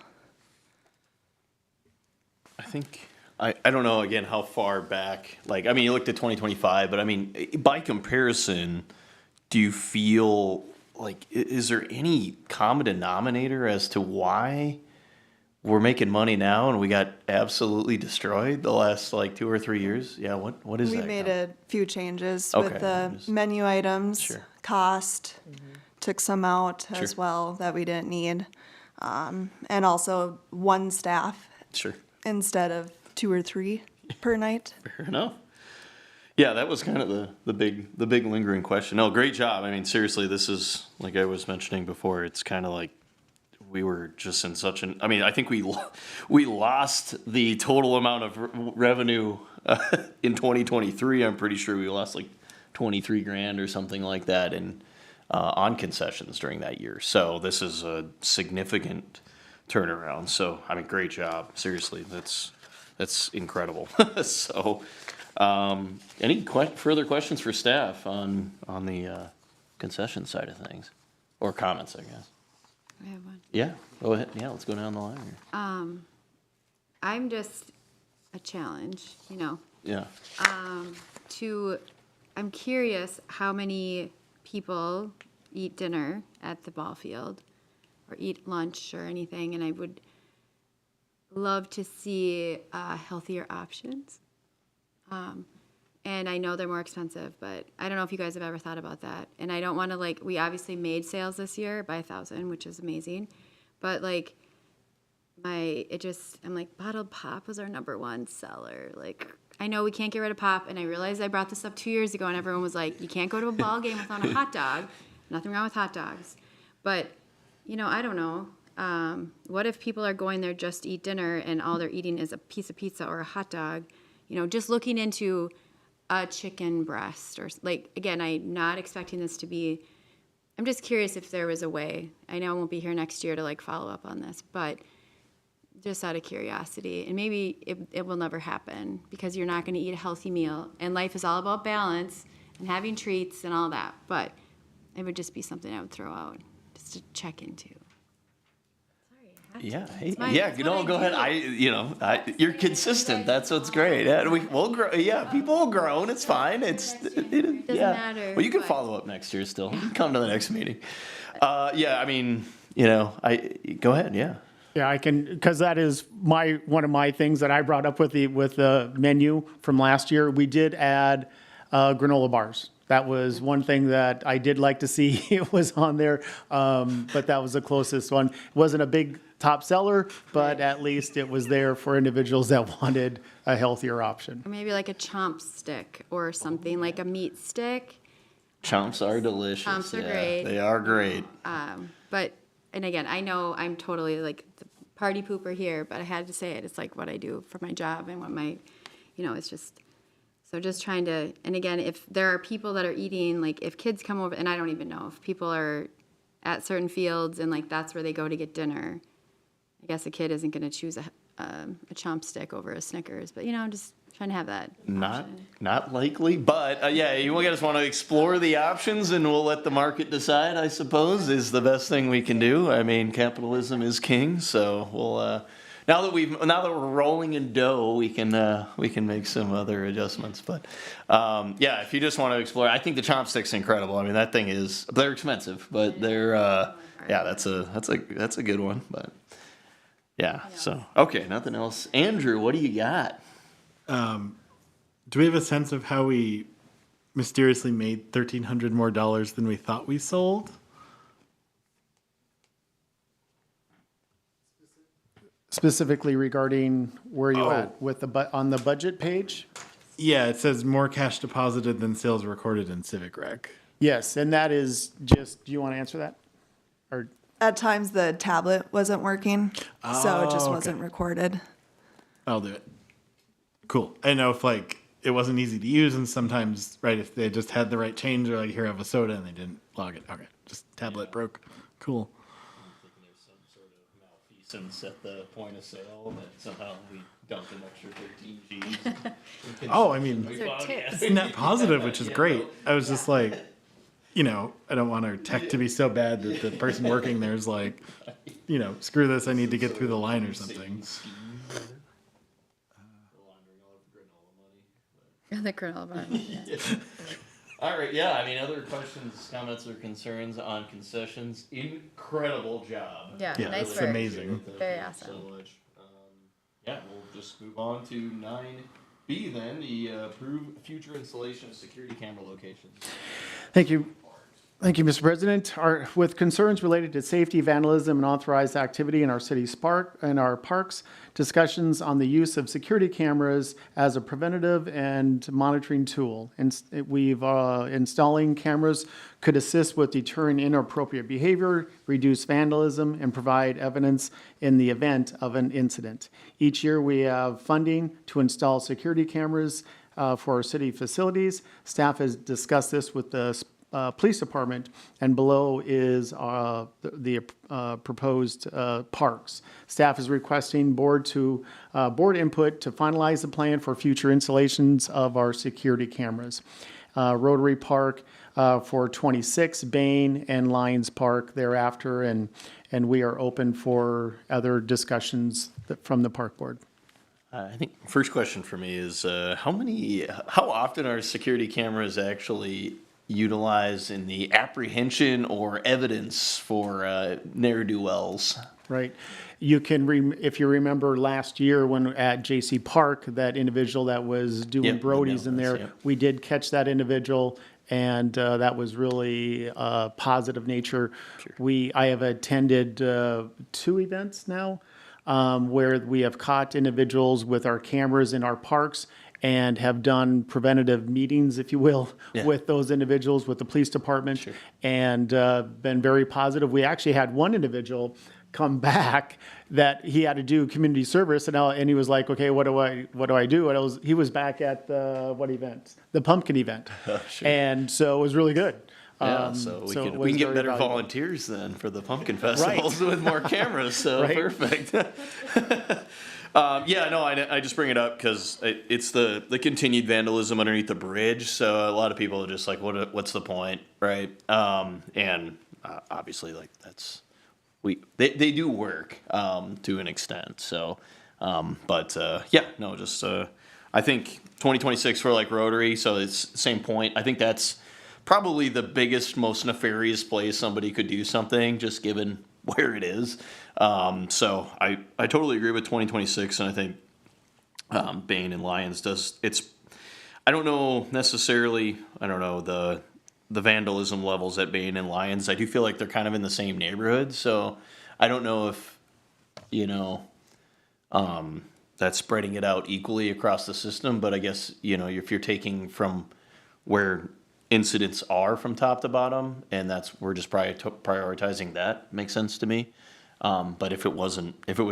I think, I don't know, again, how far back, like, I mean, you looked at 2025, but I mean, by comparison, do you feel like, is there any common denominator as to why we're making money now and we got absolutely destroyed the last like 2 or 3 years? Yeah, what is We that? made a few changes Okay, with the just- menu items, Sure. cost, took some out as Sure. well that we didn't need. And also one staff Sure. instead of 2 or 3 per night. Fair enough. Yeah, that was kind of the big lingering question. No, great job. I mean, seriously, this is, like I was mentioning before, it's kind of like we were just in such an, I mean, I think we lost the total amount of revenue in 2023. I'm pretty sure we lost like 23 grand or something like that in on concessions during that year. So this is a significant turnaround. So, I mean, great job. Seriously, that's incredible. So, any further questions for staff on the concession side of things, or comments, I guess? I have one. Yeah, go ahead. Yeah, let's go down the line here. I'm just a challenge, you know, Yeah. I'm curious how many people eat dinner at the ball field or eat lunch or anything, and I would love to see healthier options. And I know they're more expensive, but I don't know if you guys have ever thought about that. And I don't want to, like, we obviously made sales this year by 1,000, which is amazing. But, like, I'm like, bottled pop was our #1 seller. Like, I know we can't get rid of pop, and I realized I brought this up 2 years ago, and everyone was like, you can't go to a ball game without a hot dog. Nothing wrong with hot dogs. But, you know, I don't know. What if people are going there just to eat dinner, and all they're eating is a piece of pizza or a hot dog? You know, just looking into a chicken breast, or, like, again, I'm not expecting this to be, I'm just curious if there was a way. I know I won't be here next year to, like, follow up on this, but just out of curiosity, and maybe it will never happen because you're not going to eat a healthy meal, and life is all about balance and having treats and all that, but it would just be something I would throw out just to check into. Yeah, hey, my- yeah, it's you what know, I go do. ahead. You're consistent. That's what's great. Yeah, we'll grow. Yeah, people will grow, and it's fine. Doesn't yeah. matter, Well, you can but- follow up next year still. You can come to the next meeting. Yeah, I mean, you know, go ahead. Yeah. Yeah, I can, because that is one of my things that I brought up with the menu from last year. We did add granola bars. That was one thing that I did like to see it was on there, but that was the closest one. It wasn't a big top seller, but at least it was there for individuals that wanted a healthier option. Or maybe like a chomp stick or something, like a meat stick. Chomps are delicious. Chomps are Yeah, great. They are great. But, and again, I know I'm totally like the party pooper here, but I had to say it. It's like what I do for my job and what my, you know, it's just, so just trying to, and again, if there are people that are eating, like if kids come over, and I don't even know, if people are at certain fields and like that's where they go to get dinner, I guess a kid isn't going to choose a chomp stick over a Snickers, but you know, just trying to have that option. Not likely, but yeah, you guys want to explore the options, and we'll let the market decide. I suppose is the best thing we can do. I mean, capitalism is king, so we'll. Now that we're rolling in dough, we can make some other adjustments. But yeah, if you just want to explore, I think the chopstick's incredible. I mean, that thing they're expensive, but they're yeah, that's a good one. But yeah, so okay, nothing else. Andrew, what do you got? Do we have a sense of how we mysteriously made $1,300 more than we thought we sold? Specifically regarding where you at with on the budget page? Yeah, it says more cash deposited than sales recorded in Civic Rec. Yes, and that is just, do you want to answer that? Or At times, the tablet wasn't working, so it just okay. wasn't recorded. I'll do it. Cool. I know if like it wasn't easy to use, and sometimes if they just had the right change, or like here I have a soda and they didn't log it. Okay, just tablet broke. Cool. There's some sort of malfeasance at the point of sale that somehow we dumped an extra 13 G's. Oh, I mean, These are tips. it's net positive, which is great. I was just like, you know, I don't want our tech to be so bad that the person working there is like, you know, screw this, I need to get through the line or something. The granola bar. All right, yeah, I mean, other questions, comments, or concerns on concessions? Incredible job. Yeah, Yeah, nice it's work. amazing. Very Thank you awesome. so much. Yeah, we'll just move on to 9B then, the approve future installation of security camera locations. Thank you. Thank you, Mr. President. With concerns related to safety, vandalism, and authorized activity in our city's parks, discussions on the use of security cameras as a preventative and monitoring tool. Installing cameras could assist with deterring inappropriate behavior, reduce vandalism, and provide evidence in the event of an incident. Each year, we have funding to install security cameras for our city facilities. Staff has discussed this with the police department, and below is the proposed parks. Staff is requesting board input to finalize the plan for future installations of our security cameras. Rotary Park for 26, Bain, and Lions Park thereafter, and we are open for other discussions from the park board. I think first question for me is how often are security cameras actually utilized in the apprehension or evidence for ne'er-do-wells? Right. You can, if you remember last year when at J.C. Park, that individual that was doing Yep, Brodies in there, yep. we did catch that individual, and that was really positive nature. I have attended 2 events now where we have caught individuals with our cameras in our parks and have done preventative meetings, if you will, Yeah. with those individuals, with the police department, and been very positive. We actually had one individual come back that he had to do community service, and he was like, "Okay, what do I do?" And he was back at the what event? The pumpkin event, and so it was really good. Yeah, so we it can was get very better valuable. volunteers then for the pumpkin festivals with more cameras. So Right. perfect. Yeah, no, I just bring it up because it's the continued vandalism underneath the bridge. So a lot of people are just like, what's the point, right? And obviously, like they do work to an extent. So, yeah, no, just I think 2026 for like Rotary. So it's same point. I think that's probably the biggest, most nefarious place somebody could do something, just given where it is. So I totally agree with 2026, and I think Bain and Lions I don't know necessarily, the vandalism levels at Bain and Lions. I do feel like they're kind of in the same neighborhood, so I don't know if, that's spreading it out equally across the system, but I guess, if you're taking from where incidents are from top to bottom, and we're just prioritizing that, makes sense to me. But if it was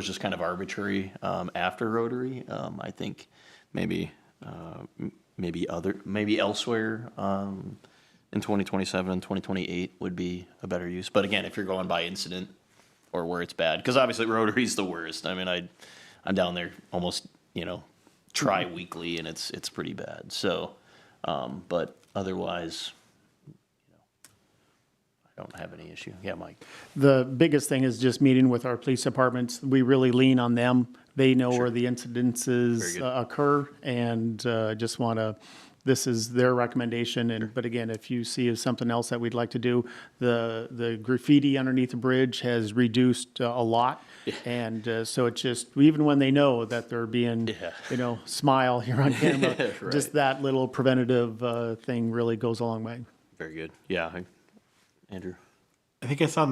just kind of arbitrary after Rotary, I think maybe elsewhere in 2027 and 2028 would be a better use. But again, if you're going by incident or where it's bad, because obviously Rotary's the worst. I mean, I'm down there almost tri-weekly, and it's pretty bad. So, but otherwise, I don't have any issue. Yeah, Mike. The biggest thing is just meeting with our police departments. We really lean on them. They know where the incidences Very good. occur, and just want to, this is their recommendation. But again, if you see something else that we'd like to do, the graffiti underneath the bridge has reduced a lot. And so it's just, even when they know that they're being, smile here on camera, Right. just that little preventative thing really goes a long way. Very good. Yeah, Andrew. I think I saw in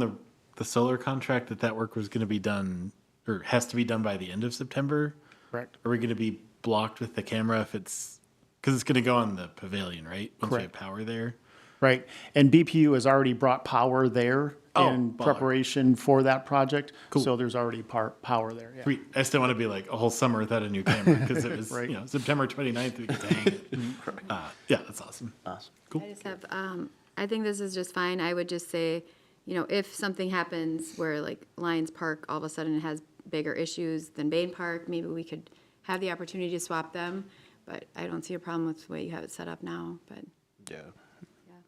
the solar contract that work was going to be done, or has to be done by the end of September. Correct. Are we going to be blocked with the camera if because it's going to go on the pavilion, right? Once we have Correct. power there. Right. And BPU has already brought power there Oh, in baller. preparation for that project. Cool. So there's already power there. Yeah. Sweet. I still want to be like a whole summer without a new camera because it was, Right. September 29th we get to hang it. Yeah, that's awesome. Awesome. Cool. I just have, I think this is just fine. I would just say, if something happens where like Lions Park all of a sudden has bigger issues than Bain Park, maybe we could have the opportunity to swap them. But I don't see a problem with the way you have it set up now, but. Yeah.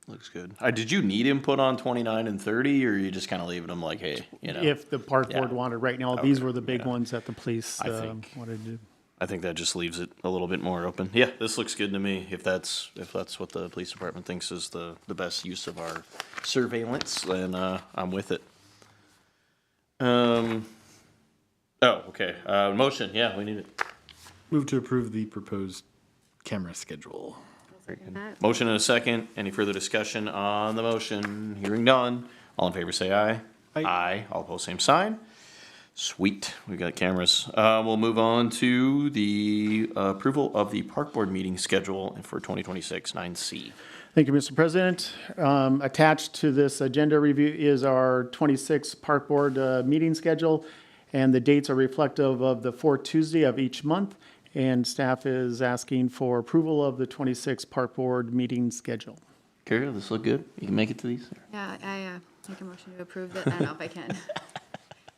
Looks good. Did you need input on 29 and 30, or are you just kind of leaving them like, hey, If the park board Yeah. wanted right now, these were the big ones that the police I think- wanted to do. I think that just leaves it a little bit more open. Yeah, this looks good to me. If that's what the police department thinks is the best use of our surveillance, then I'm with it. Oh, okay. Motion. Yeah, we need it. Move to approve the proposed camera schedule. That- Motion and a second. Any further discussion on the motion? Hearing none. All in favor say aye. Aye. All opposed, same sign. Sweet. We got cameras. We'll move on to the approval of the park board meeting schedule for 2026, 9C. Thank you, Mr. President. Attached to this agenda review is our 26 Park Board meeting schedule, and the dates are reflective of the fourth Tuesday of each month, and staff is asking for approval of the 26 Park Board meeting schedule. Carrie, this look good? You can make it to these? Yeah, I make a motion to approve that. I don't know if I can.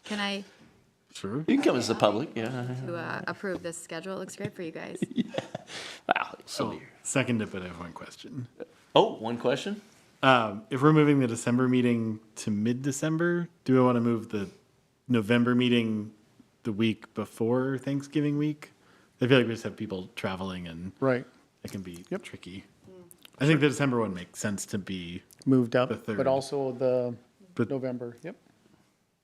Can I Sure. You can come as the public, yeah. to approve this schedule? It looks great for you guys. Wow. So second it, but I have one question. Oh, one question? If we're moving the December meeting to mid-December, do we want to move the November meeting the week before Thanksgiving week? I feel like we just have people traveling and Right, it can be Yep. tricky. I think the December one makes sense to be, moved up, The third. but also the But- November, yep.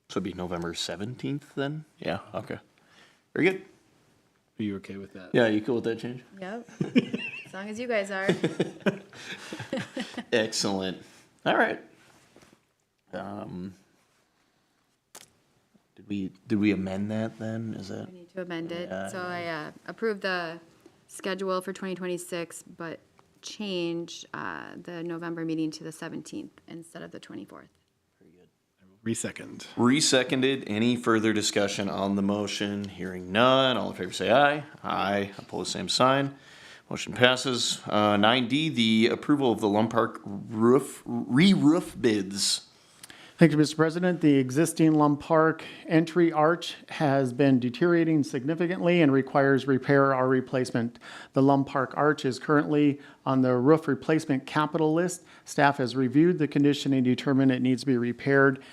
So it'd be November 17th then? Yeah, okay. Very good. are you okay with that? Yeah, you cool with that change? Yep. As long as you guys are. Excellent. All right. Did we amend that then? Is that? I need to amend it. So I approve the schedule for 2026, but change the November meeting to the 17th instead of the 24th. Resecond. Reseconded. Any further discussion on the motion? Hearing none. All in favor say aye. Aye. Opposed, same sign. Motion passes. 9D, the approval of the Lum Park re-roof bids. Thank you, Mr. President. The existing Lum Park entry arch has been deteriorating significantly and requires repair or replacement. The Lum Park arch is currently on the roof replacement capital list. Staff has reviewed the condition and determined it needs to be repaired.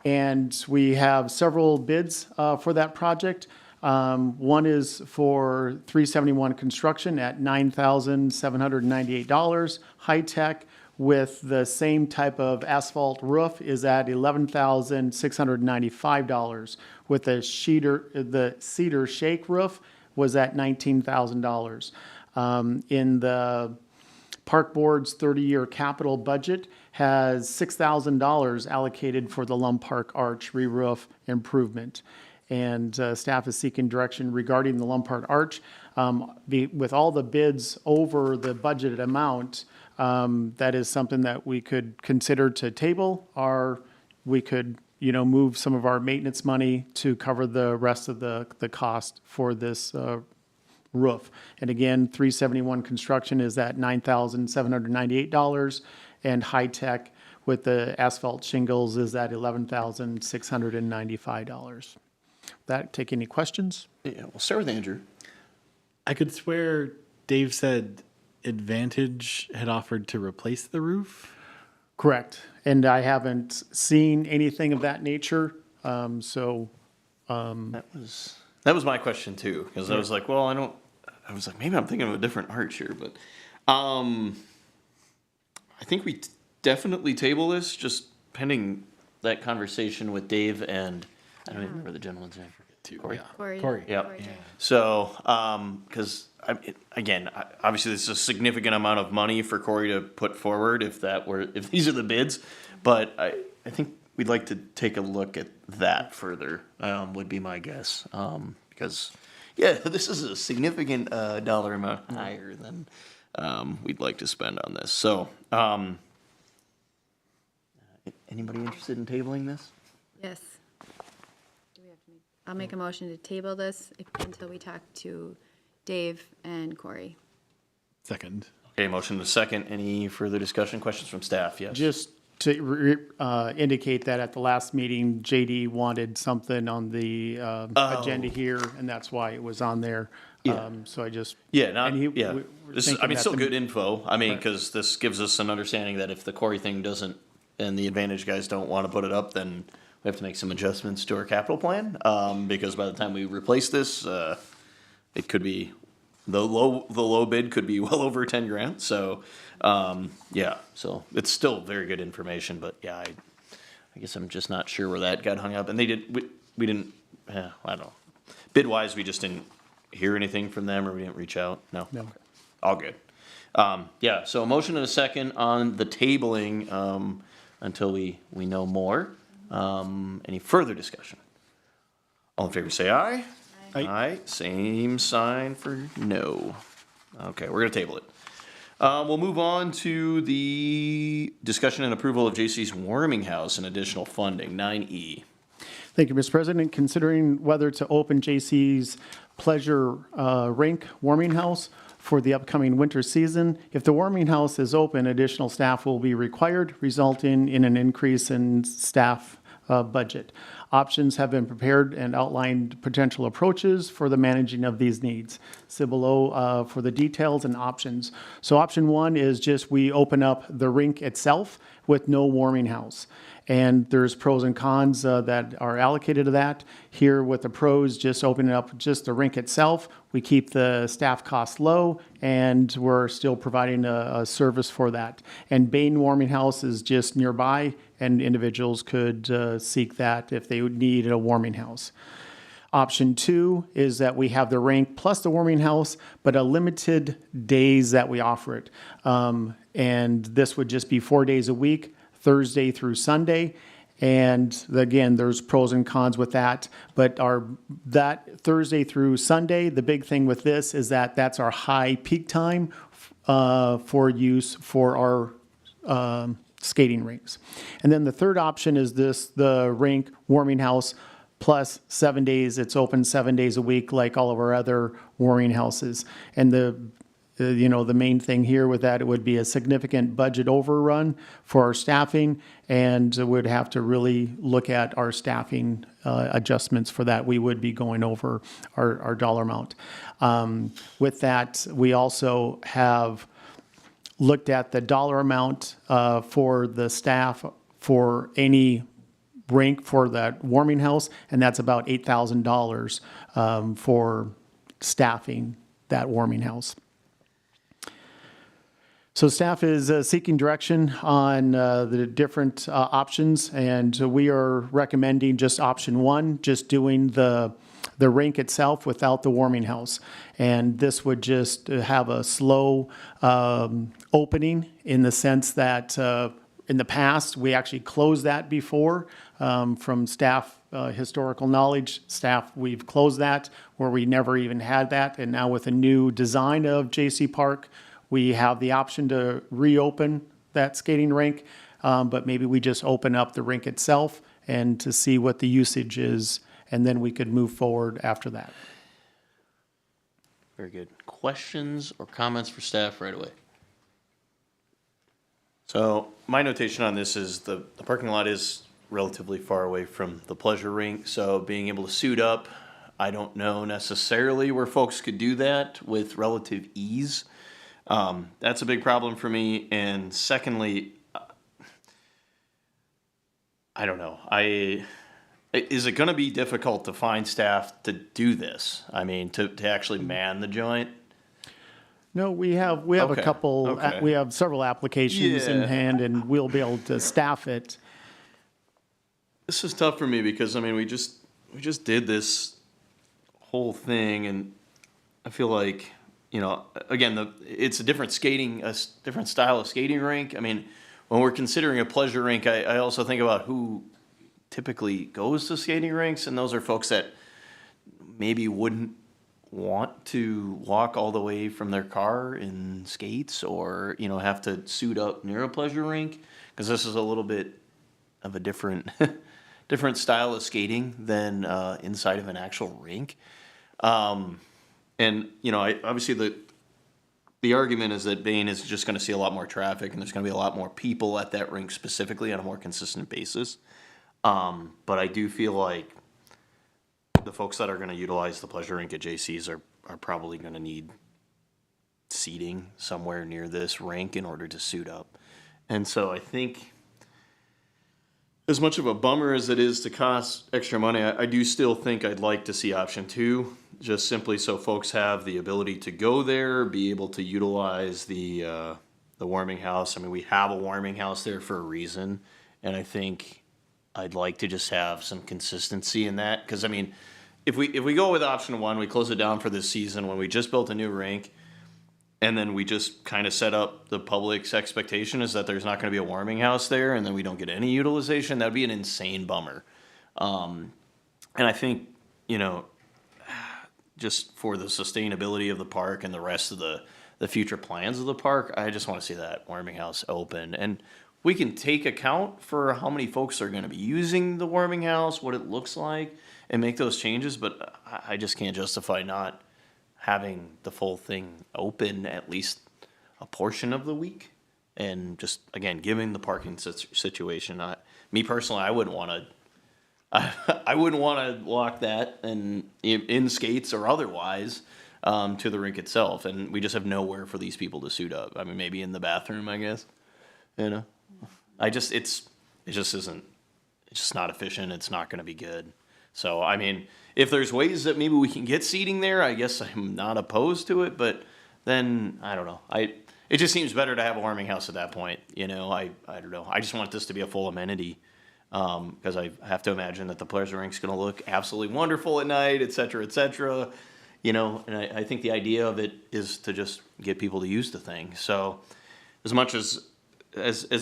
And we have several bids for that project. One is for 371 construction at $9,798. High Tech with the same type of asphalt roof is at $11,695. With the cedar shake roof was at $19,000. In the Park Board's 30-year capital budget has $6,000 allocated for the Lum Park Arch re-roof improvement. And staff is seeking direction regarding the Lum Park Arch. With all the bids over the budgeted amount, that is something that we could consider to table, or we could, move some of our maintenance money to cover the rest of the cost for this roof. And again, 371 construction is at $9,798, and High Tech with the asphalt shingles is at $11,695. That, take any questions? Yeah, we'll start with Andrew. I could swear Dave said Advantage had offered to replace the roof. Correct. And I haven't seen anything of that nature, so. That was my question too, because I was like, well, I was like, maybe I'm thinking of a different arch here, but I think we definitely table this, just pending that conversation with Dave and, I don't even remember the gentleman's name. Corey? Corey. Yep. Corey. So, because obviously this is a significant amount of money for Corey to put forward if these are the bids, but I think we'd like to take a look at that further, would be my guess. Because, yeah, this is a significant dollar amount higher than we'd like to spend on this. So, anybody interested in tabling this? Yes. I'll make a motion to table this until we talk to Dave and Corey. Second. Okay, motion to second. Any further discussion, questions from staff? Yes. Just to indicate that at the last meeting, JD wanted something on the agenda here, and that's why it was on there. Yeah. So I just. Yeah, and he- yeah. we're This is, thinking still that's good info. Because this gives us an understanding that if the Corey thing doesn't, and the Advantage guys don't want to put it up, then we have to make some adjustments to our capital plan. Because by the time we replace this, it could be, the low bid could be well over 10 grand. So, yeah, so it's still very good information, but yeah, I guess I'm just not sure where that got hung up. And we didn't, I don't know. Bid wise, we just didn't hear anything from them, or we didn't reach out. No. No. Okay. All good. Yeah, so a motion and a second on the tabling, until we know more. Any further discussion? All in favor, say aye. Aye. Aye. Same sign for no. Okay, we're gonna table it. We'll move on to the discussion and approval of J.C.'s warming house and additional funding, 9E. Thank you, Mr. President. Considering whether to open J.C.'s Pleasure Rink Warming House for the upcoming winter season. If the warming house is open, additional staff will be required, resulting in an increase in staff budget. Options have been prepared and outlined potential approaches for the managing of these needs. See below for the details and options. So option one is just we open up the rink itself with no warming house. And there's pros and cons that are allocated to that. Here with the pros, just opening up just the rink itself, we keep the staff costs low, and we're still providing a service for that. And Bain Warming House is just nearby, and individuals could seek that if they would need a warming house. Option two is that we have the rink plus the warming house, but a limited days that we offer it. And this would just be 4 days a week, Thursday through Sunday. And again, there's pros and cons with that. But that Thursday through Sunday, the big thing with this is that that's our high peak time for use for our skating rinks. And then the third option is the rink warming house plus 7 days. It's open 7 days a week like all of our other warming houses. And the main thing here with that, it would be a significant budget overrun for our staffing, and would have to really look at our staffing adjustments for that. We would be going over our dollar amount. With that, we also have looked at the dollar amount for the staff for any rink for that warming house, and that's about $8,000 for staffing that warming house. So staff is seeking direction on the different options, and we are recommending just option one, just doing the rink itself without the warming house. And this would just have a slow opening in the sense that in the past, we actually closed that before from staff historical knowledge. Staff, we've closed that where we never even had that. And now with a new design of J.C. Park, we have the option to reopen that skating rink, but maybe we just open up the rink itself and to see what the usage is, and then we could move forward after that. Very good. Questions or comments for staff right away? So my notation on this is the parking lot is relatively far away from the pleasure rink, so being able to suit up, I don't know necessarily where folks could do that with relative ease. That's a big problem for me. And secondly, I don't know. Is it going to be difficult to find staff to do this? I mean, to actually man the joint? No, we have Okay, a couple, okay. we have several applications in Yeah. hand, and we'll be able to staff it. This is tough for me because, I mean, we just did this whole thing, and I feel like, again, it's a different different style of skating rink. I mean, when we're considering a pleasure rink, I also think about who typically goes to skating rinks, and those are folks that maybe wouldn't want to walk all the way from their car in skates, or have to suit up near a pleasure rink, because this is a little bit of a different style of skating than inside of an actual rink. And, obviously the argument is that Bain is just going to see a lot more traffic, and there's going to be a lot more people at that rink specifically on a more consistent basis. But I do feel like the folks that are going to utilize the pleasure rink at JC's are probably going to need seating somewhere near this rink in order to suit up. And so I think, as much of a bummer as it is to cost extra money, I do still think I'd like to see option two. just simply so folks have the ability to go there, be able to utilize the warming house. I mean, we have a warming house there for a reason, and I think I'd like to just have some consistency in that, because I mean, if we go with option one, we close it down for this season when we just built a new rink, and then we just kind of set up the public's expectation is that there's not going to be a warming house there, and then we don't get any utilization. That'd be an insane bummer. And I think, you know, just for the sustainability of the park and the rest of the future plans of the park, I just want to see that warming house open. And we can take account for how many folks are going to be using the warming house, what it looks like, and make those changes. But I just can't justify not having the full thing open at least a portion of the week. And just, again, giving the parking situation. Me personally, I wouldn't want to. I wouldn't want to walk that and in skates or otherwise to the rink itself, and we just have nowhere for these people to suit up. I mean, maybe in the bathroom, I guess. You know, it just isn't. It's just not efficient. It's not going to be good. So, I mean, if there's ways that maybe we can get seating there, I guess I'm not opposed to it. But then I don't know. It just seems better to have a warming house at that point. You know, I don't know. I just want this to be a full amenity. Because I have to imagine that the pleasure rink's going to look absolutely wonderful at night, et cetera, you know, and I think the idea of it is to just get people to use the thing. So as much as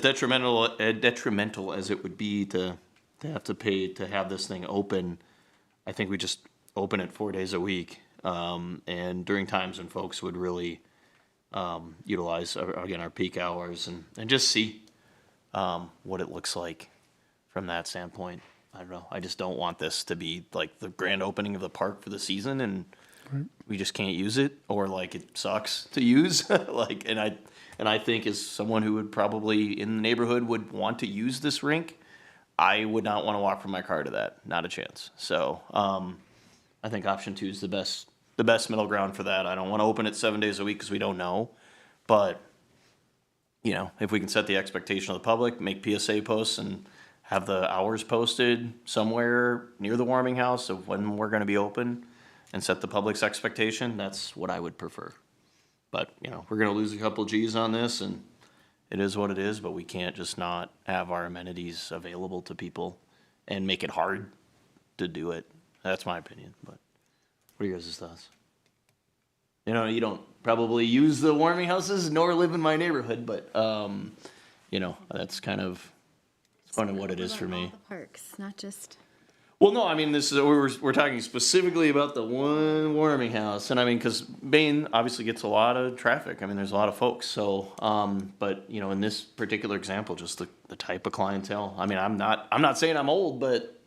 detrimental as it would be to have to pay to have this thing open, I think we just open it 4 days a week, and during times when folks would really utilize, again, our peak hours and just see what it looks like. From that standpoint, I don't know. I just don't want this to be like the grand opening of the park for the season, and we just can't use it, or like it sucks to use. And I think as someone who would probably in the neighborhood would want to use this rink, I would not want to walk from my car to that. Not a chance. So I think option 2 is the best middle ground for that. I don't want to open it 7 days a week because we don't know, but you know, if we can set the expectation of the public, make PSA posts and have the hours posted somewhere near the warming house of when we're going to be open and set the public's expectation, that's what I would prefer. But, you know, we're going to lose a couple G's on this, and it is what it is, but we can't just not have our amenities available to people and make it hard to do it. That's my opinion, but what are your guys' thoughts? You know, you don't probably use the warming houses nor live in my neighborhood, but, you know, that's kind of what it is for me. All the parks, not just. Well, no, I mean, this is we're talking specifically about the one warming house, and I mean, because Maine obviously gets a lot of traffic. I mean, there's a lot of folks. So, but you know, in this particular example, just the type of clientele. I mean, I'm not saying I'm old, but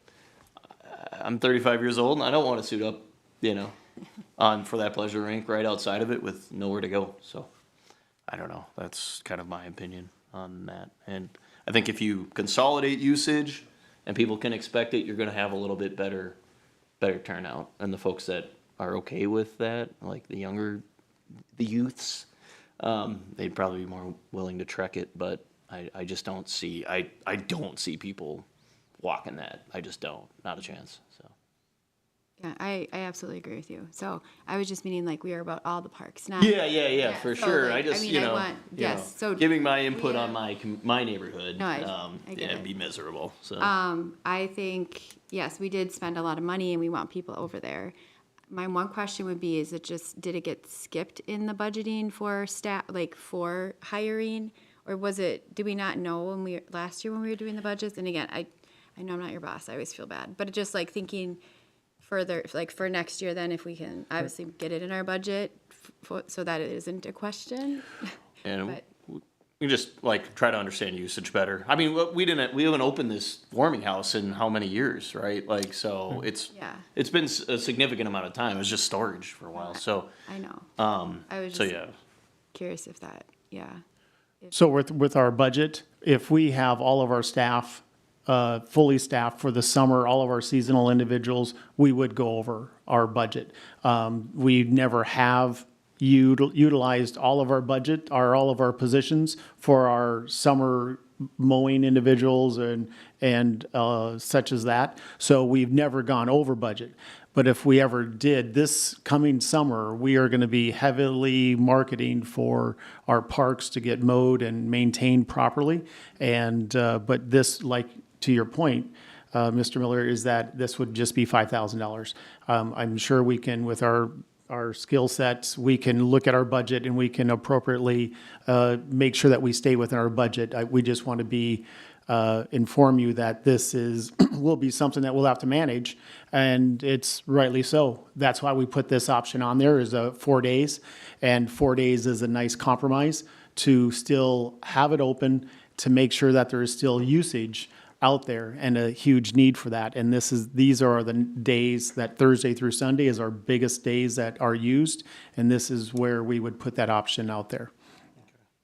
I'm 35 years old, and I don't want to suit up, you know, for that pleasure rink right outside of it with nowhere to go. So, I don't know. That's kind of my opinion on that, and I think if you consolidate usage and people can expect it, you're going to have a little bit better turnout. And the folks that are okay with that, like the youths, they'd probably be more willing to trek it. But I just don't see, I don't see people walking that. I just don't, not a chance. So. Yeah, I absolutely agree with you. So I was just meaning like we are about all the parks, not. Yeah, for so, sure. like, I just, I mean, you I know, want- yes, so- giving my input Yeah. on my neighborhood, No, I get yeah, it. it'd be miserable. So. I think, yes, we did spend a lot of money and we want people over there. My one question would be, did it get skipped in the budgeting for staff, like for hiring? Or did we not know last year when we were doing the budgets? And again, I know I'm not your boss, I always feel bad, but just like thinking further, like for next year, then if we can obviously get it in our budget so that it isn't a question. And But- we just like try to understand usage better. I mean, we haven't opened this warming house in how many years, right? Like, so Yeah. it's been a significant amount of time. It was just storage for a while. So, I know. I was so just yeah. curious if that, yeah. So with our budget, if we have all of our staff fully staffed for the summer, all of our seasonal individuals, we would go over our budget. We never have utilized all of our budget, all of our positions for our summer mowing individuals and such as that. So we've never gone over budget. But if we ever did, this coming summer, we are going to be heavily marketing for our parks to get mowed and maintained properly. And, but this, like, to your point, Mr. Miller, is that this would just be $5,000. I'm sure we can, with our skill sets, we can look at our budget and we can appropriately make sure that we stay within our budget. We just want to be inform you that this is will be something that we'll have to manage, and it's rightly so. That's why we put this option on there, is 4 days, and 4 days is a nice compromise to still have it open, to make sure that there is still usage out there and a huge need for that. And these are the days that Thursday through Sunday is our biggest days that are used, and this is where we would put that option out there.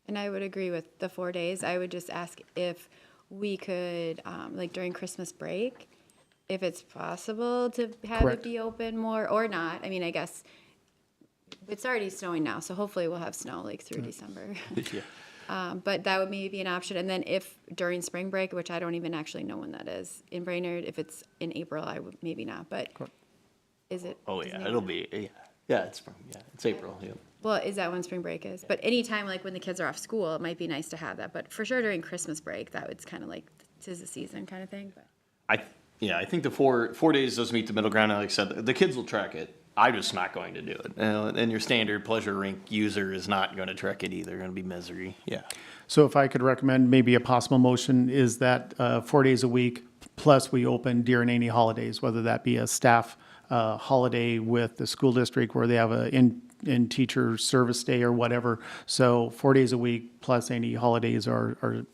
And I would agree with the 4 days. I would just ask if we could, like during Christmas break, if it's possible to have Correct. it be open more or not. I mean, I guess it's already snowing now, so hopefully we'll have snow like through December. But that would maybe be an option. And then if during spring break, which I don't even actually know when that is in Brainerd, if it's in April, I would maybe not. But is it? Oh, isn't yeah, it? it'll be, yeah, it's April, yeah. Well, is that when spring break is? But anytime, like when the kids are off school, it might be nice to have that. But for sure during Christmas break, that was kind of like, 'tis the season kind of thing. But I think the 4 days does meet the middle ground. Like I said, the kids will track it. I'm just not going to do it. And your standard pleasure rink user is not going to track it either. Going to be misery. Yeah. So if I could recommend maybe a possible motion is that 4 days a week, plus we open during any holidays, whether that be a staff holiday with the school district where they have a in teacher service day or whatever. So 4 days a week plus any holidays are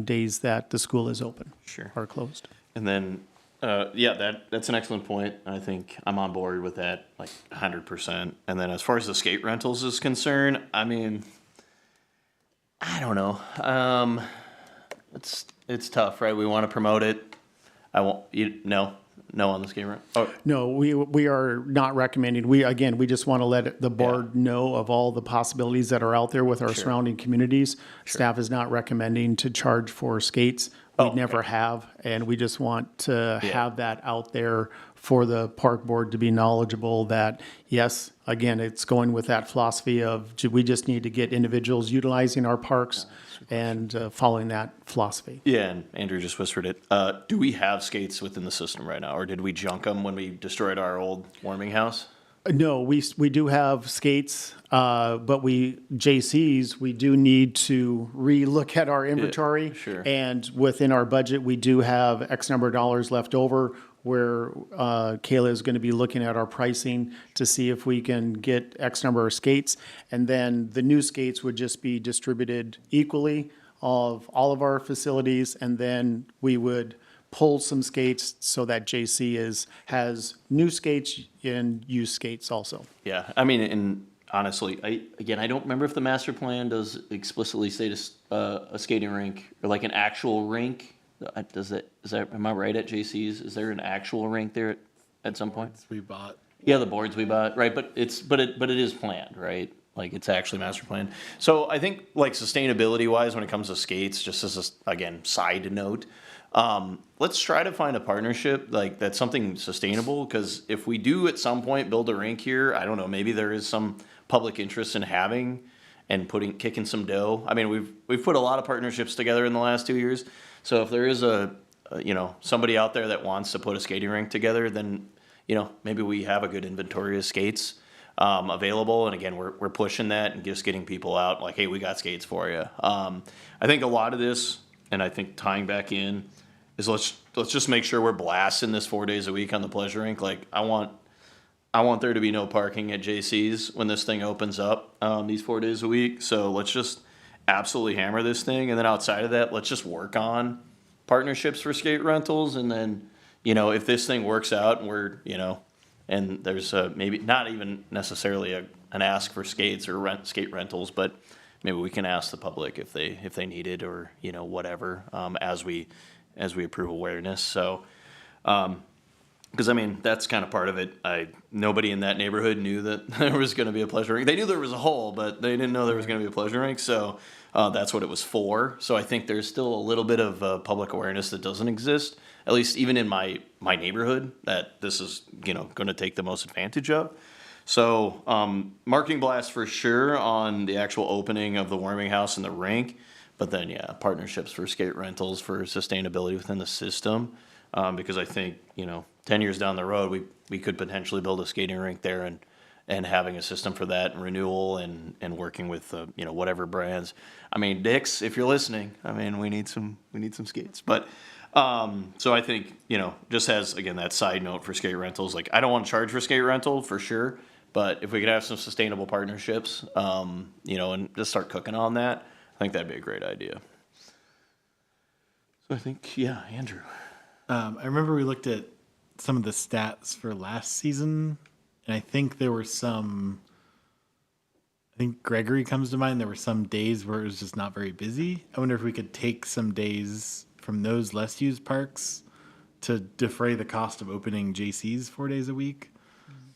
days that the school is open. Sure. Or closed. And then, that's an excellent point. I think I'm on board with that, like 100%. And then as far as the skate rentals is concerned, I mean, I don't know. It's tough, right? We want to promote it. No on the skate rent. Oh, No, we are not recommending. We just want to let the board know of all the possibilities that are out there with our surrounding communities. Staff is not recommending to charge for skates. We okay. never have, and we just want to have that out there for the park board to be knowledgeable that, yes, again, it's going with that philosophy of we just need to get individuals utilizing our parks and following that philosophy. yeah, and Andrew just whispered it. Do we have skates within the system right now, or did we junk them when we destroyed our old warming house? No, we do have skates, but JCs, we do need to re-look at our inventory. sure. And within our budget, we do have X number of dollars left over where Kayla is going to be looking at our pricing to see if we can get X number of skates. And then the new skates would just be distributed equally of all of our facilities, and then we would pull some skates so that JC has new skates and used skates also. Yeah, I mean, and honestly, I don't remember if the master plan does explicitly state a skating rink or like an actual rink. Am I right at JC's? Is there an actual rink there at some point? We bought. Yeah, the boards we bought, right? But it is planned, right? Like it's actually master planned. So I think like sustainability wise, when it comes to skates, just as again side note, let's try to find a partnership like that's something sustainable. Because if we do at some point build a rink here, I don't know, maybe there is some public interest in having and kicking some dough. I mean, we've put a lot of partnerships together in the last 2 years. So if there is somebody out there that wants to put a skating rink together, then maybe we have a good inventory of skates available. And again, we're pushing that and just getting people out like, hey, we got skates for you. I think a lot of this, and I think tying back in, is let's just make sure we're blasting this 4 days a week on the pleasure rink. Like I want there to be no parking at JC's when this thing opens up these 4 days a week. So let's just absolutely hammer this thing, and then outside of that, let's just work on partnerships for skate rentals. And then if this thing works out and we're and there's maybe not even necessarily an ask for skates or skate rentals, but maybe we can ask the public if they need it or whatever as we improve awareness. So Because I mean, that's kind of part of it. Nobody in that neighborhood knew that there was going to be a pleasure rink. They knew there was a hole, but they didn't know there was going to be a pleasure rink. So that's what it was for. So I think there's still a little bit of public awareness that doesn't exist, at least even in my neighborhood, that this is going to take the most advantage of. So marketing blast for sure on the actual opening of the warming house and the rink, but then partnerships for skate rentals for sustainability within the system. Because I think, 10 years down the road, we could potentially build a skating rink there and having a system for that and renewal and working with, whatever brands. I mean, Dick's, if you're listening, I mean, we need some skates. But, so I think, just as, again, that side note for skate rentals, like I don't want to charge for skate rental for sure, but if we could have some sustainable partnerships, and just start cooking on that, I think that'd be a great idea. So I think, Andrew. I remember we looked at some of the stats for last season, and I think there were some. I think Gregory comes to mind. There were some days where it was just not very busy. I wonder if we could take some days from those less used parks to defray the cost of opening JC's 4 days a week.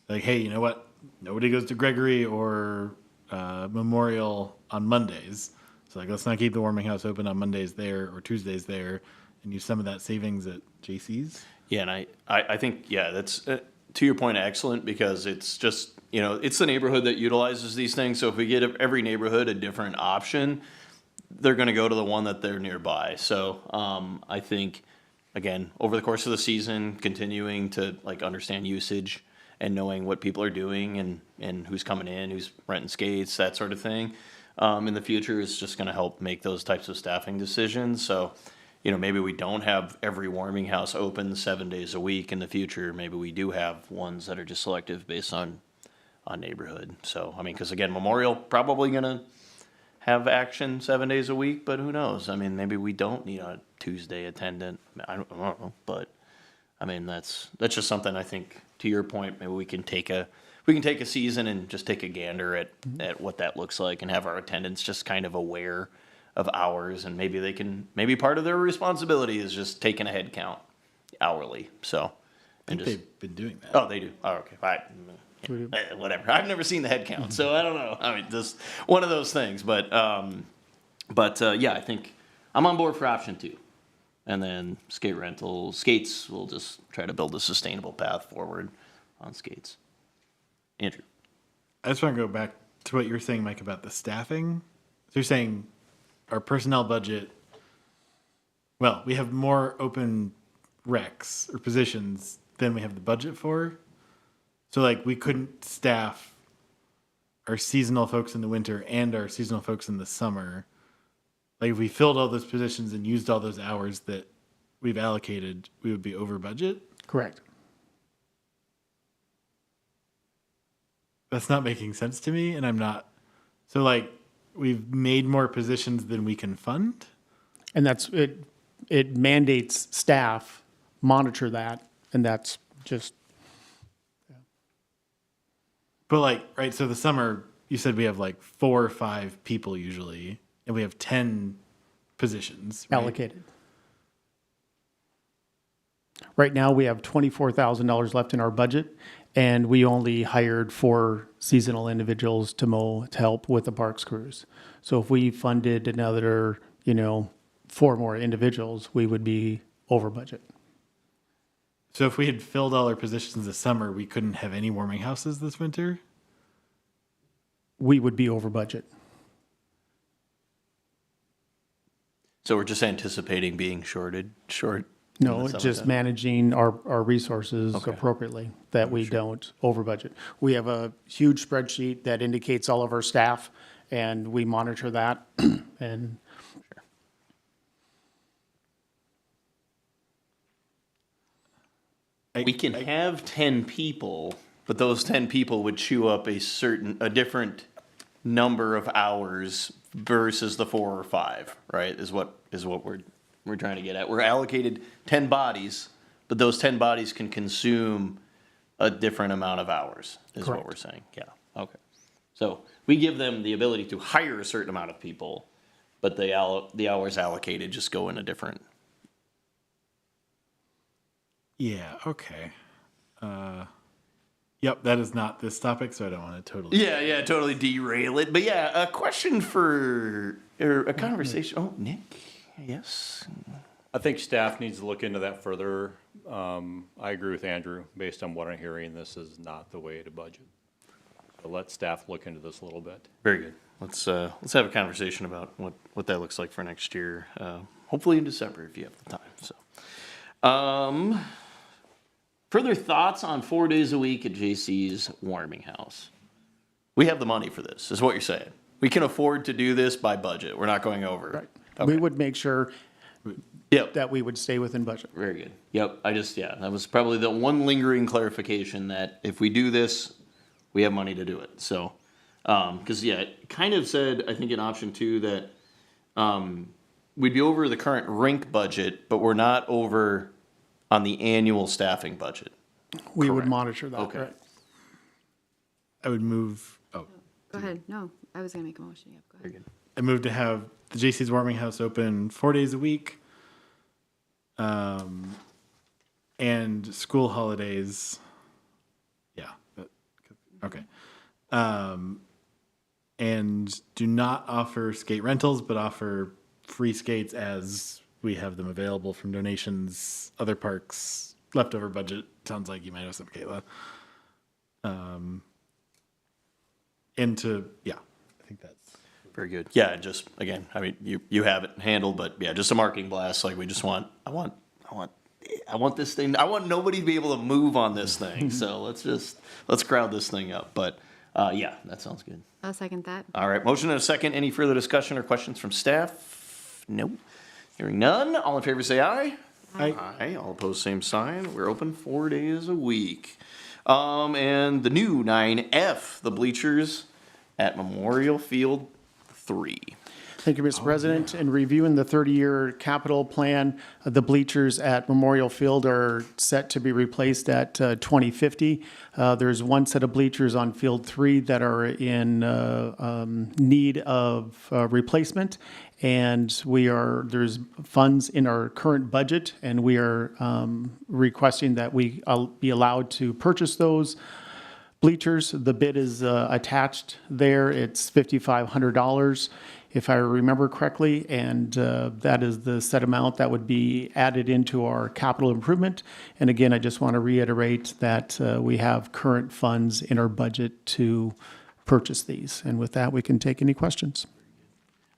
Like, hey, you know what? Nobody goes to Gregory or Memorial on Mondays. So, like, let's not keep the warming house open on Mondays there or Tuesdays there and use some of that savings at JC's. Yeah, and I think, that's, to your point, excellent, because it's just, it's the neighborhood that utilizes these things. So if we get every neighborhood a different option, they're going to go to the one that they're nearby. So I think, again, over the course of the season, continuing to understand usage and knowing what people are doing and who's coming in, who's renting skates, that sort of thing, in the future is just going to help make those types of staffing decisions. So, maybe we don't have every warming house open 7 days a week in the future. Maybe we do have ones that are just selective based on neighborhood. So, I mean, because again, Memorial probably going to have action 7 days a week, but who knows? I mean, maybe we don't need a Tuesday attendant. I don't know, but I mean, that's just something I think, to your point, maybe we can take a season and just take a gander at what that looks like and have our attendants just kind of aware of hours, and maybe part of their responsibility is just taking a head count hourly. So, I think they've been doing that. Oh, they do. Oh, okay. Whatever. I've never seen the head count, so I don't know. I mean, just one of those things. But I think I'm on board for option 2, and then skates. We'll just try to build a sustainable path forward on skates. Andrew, I just want to go back to what you were saying, Mike, about the staffing. So you're saying our personnel budget, well, we have more open recs or positions than we have the budget for. So, we couldn't staff our seasonal folks in the winter and our seasonal folks in the summer. If we filled all those positions and used all those hours that we've allocated, we would be over budget. Correct. That's not making sense to me, and I'm not. So, we've made more positions than we can fund. And that's it. It mandates staff monitor that, and that's just. But right, so the summer, you said we have 4 or 5 people usually, and we have 10 positions, right? Allocated. Right now, we have $24,000 left in our budget, and we only hired 4 seasonal individuals to help with the parks crews. So if we funded another, 4 more individuals, we would be over budget. So if we had filled all our positions this summer, we couldn't have any warming houses this winter? We would be over budget. so we're just anticipating being short. No, just managing our resources Okay. appropriately, that we don't over budget. We have a huge spreadsheet that indicates all of our staff, and we monitor that, and We can have 10 people, but those 10 people would chew up a different number of hours versus the 4 or 5, right? Is what we're trying to get at. We're allocated 10 bodies, but those 10 bodies can consume a different amount of hours, is what Correct. we're saying. Yeah, okay. So we give them the ability to hire a certain amount of people, but the hours allocated just go in a different. Yeah, okay. Yep, that is not this topic, so I don't want to totally. Yeah, totally derail it. But yeah, a question or a conversation. Oh, Nick, yes. I think staff needs to look into that further. I agree with Andrew. Based on what I'm hearing, this is not the way to budget. So let staff look into this a little bit. Very good. Let's have a conversation about what that looks like for next year. Hopefully in December if you have the time. So, further thoughts on 4 days a week at JC's warming house? We have the money for this, is what you're saying. We can afford to do this by budget. We're not going over. Right. Okay. We would make sure Yep. that we would stay within budget. Very good. Yep. That was probably the one lingering clarification that if we do this, we have money to do it. So, because it kind of said, I think in option 2 that we'd be over the current rink budget, but we're not over on the annual staffing budget. We would Correct. monitor that, Okay. right? I would move. Oh, Go ahead. No, I was gonna make a motion. Yep, go ahead. Very good. I move to have the JC's warming house open 4 days a week. And school holidays. Yeah. Okay. And do not offer skate rentals, but offer free skates as we have them available from donations, other parks, leftover budget. Sounds like you might have some, Kayla. I think that's. Very good. Yeah, just again, I mean, you have it handled, but yeah, just a marking blast. Like we just want, I want this thing. I want nobody to be able to move on this thing. So let's crowd this thing up. But yeah, that sounds good. I'll second that. All right, motion and a second. Any further discussion or questions from staff? Nope. Hearing none. All in favor say aye. Aye. All opposed, same sign. We're open 4 days a week. And the new 9F, the bleachers at Memorial Field 3. Thank you, Mr. President. In reviewing the 30-year capital plan, the bleachers at Memorial Field are set to be replaced at 2050. There's one set of bleachers on Field 3 that are in need of replacement, and there's funds in our current budget, and we are requesting that we be allowed to purchase those bleachers. The bid is attached there. It's $5,500. If I remember correctly, and that is the set amount that would be added into our capital improvement. And again, I just want to reiterate that we have current funds in our budget to purchase these. And with that, we can take any questions.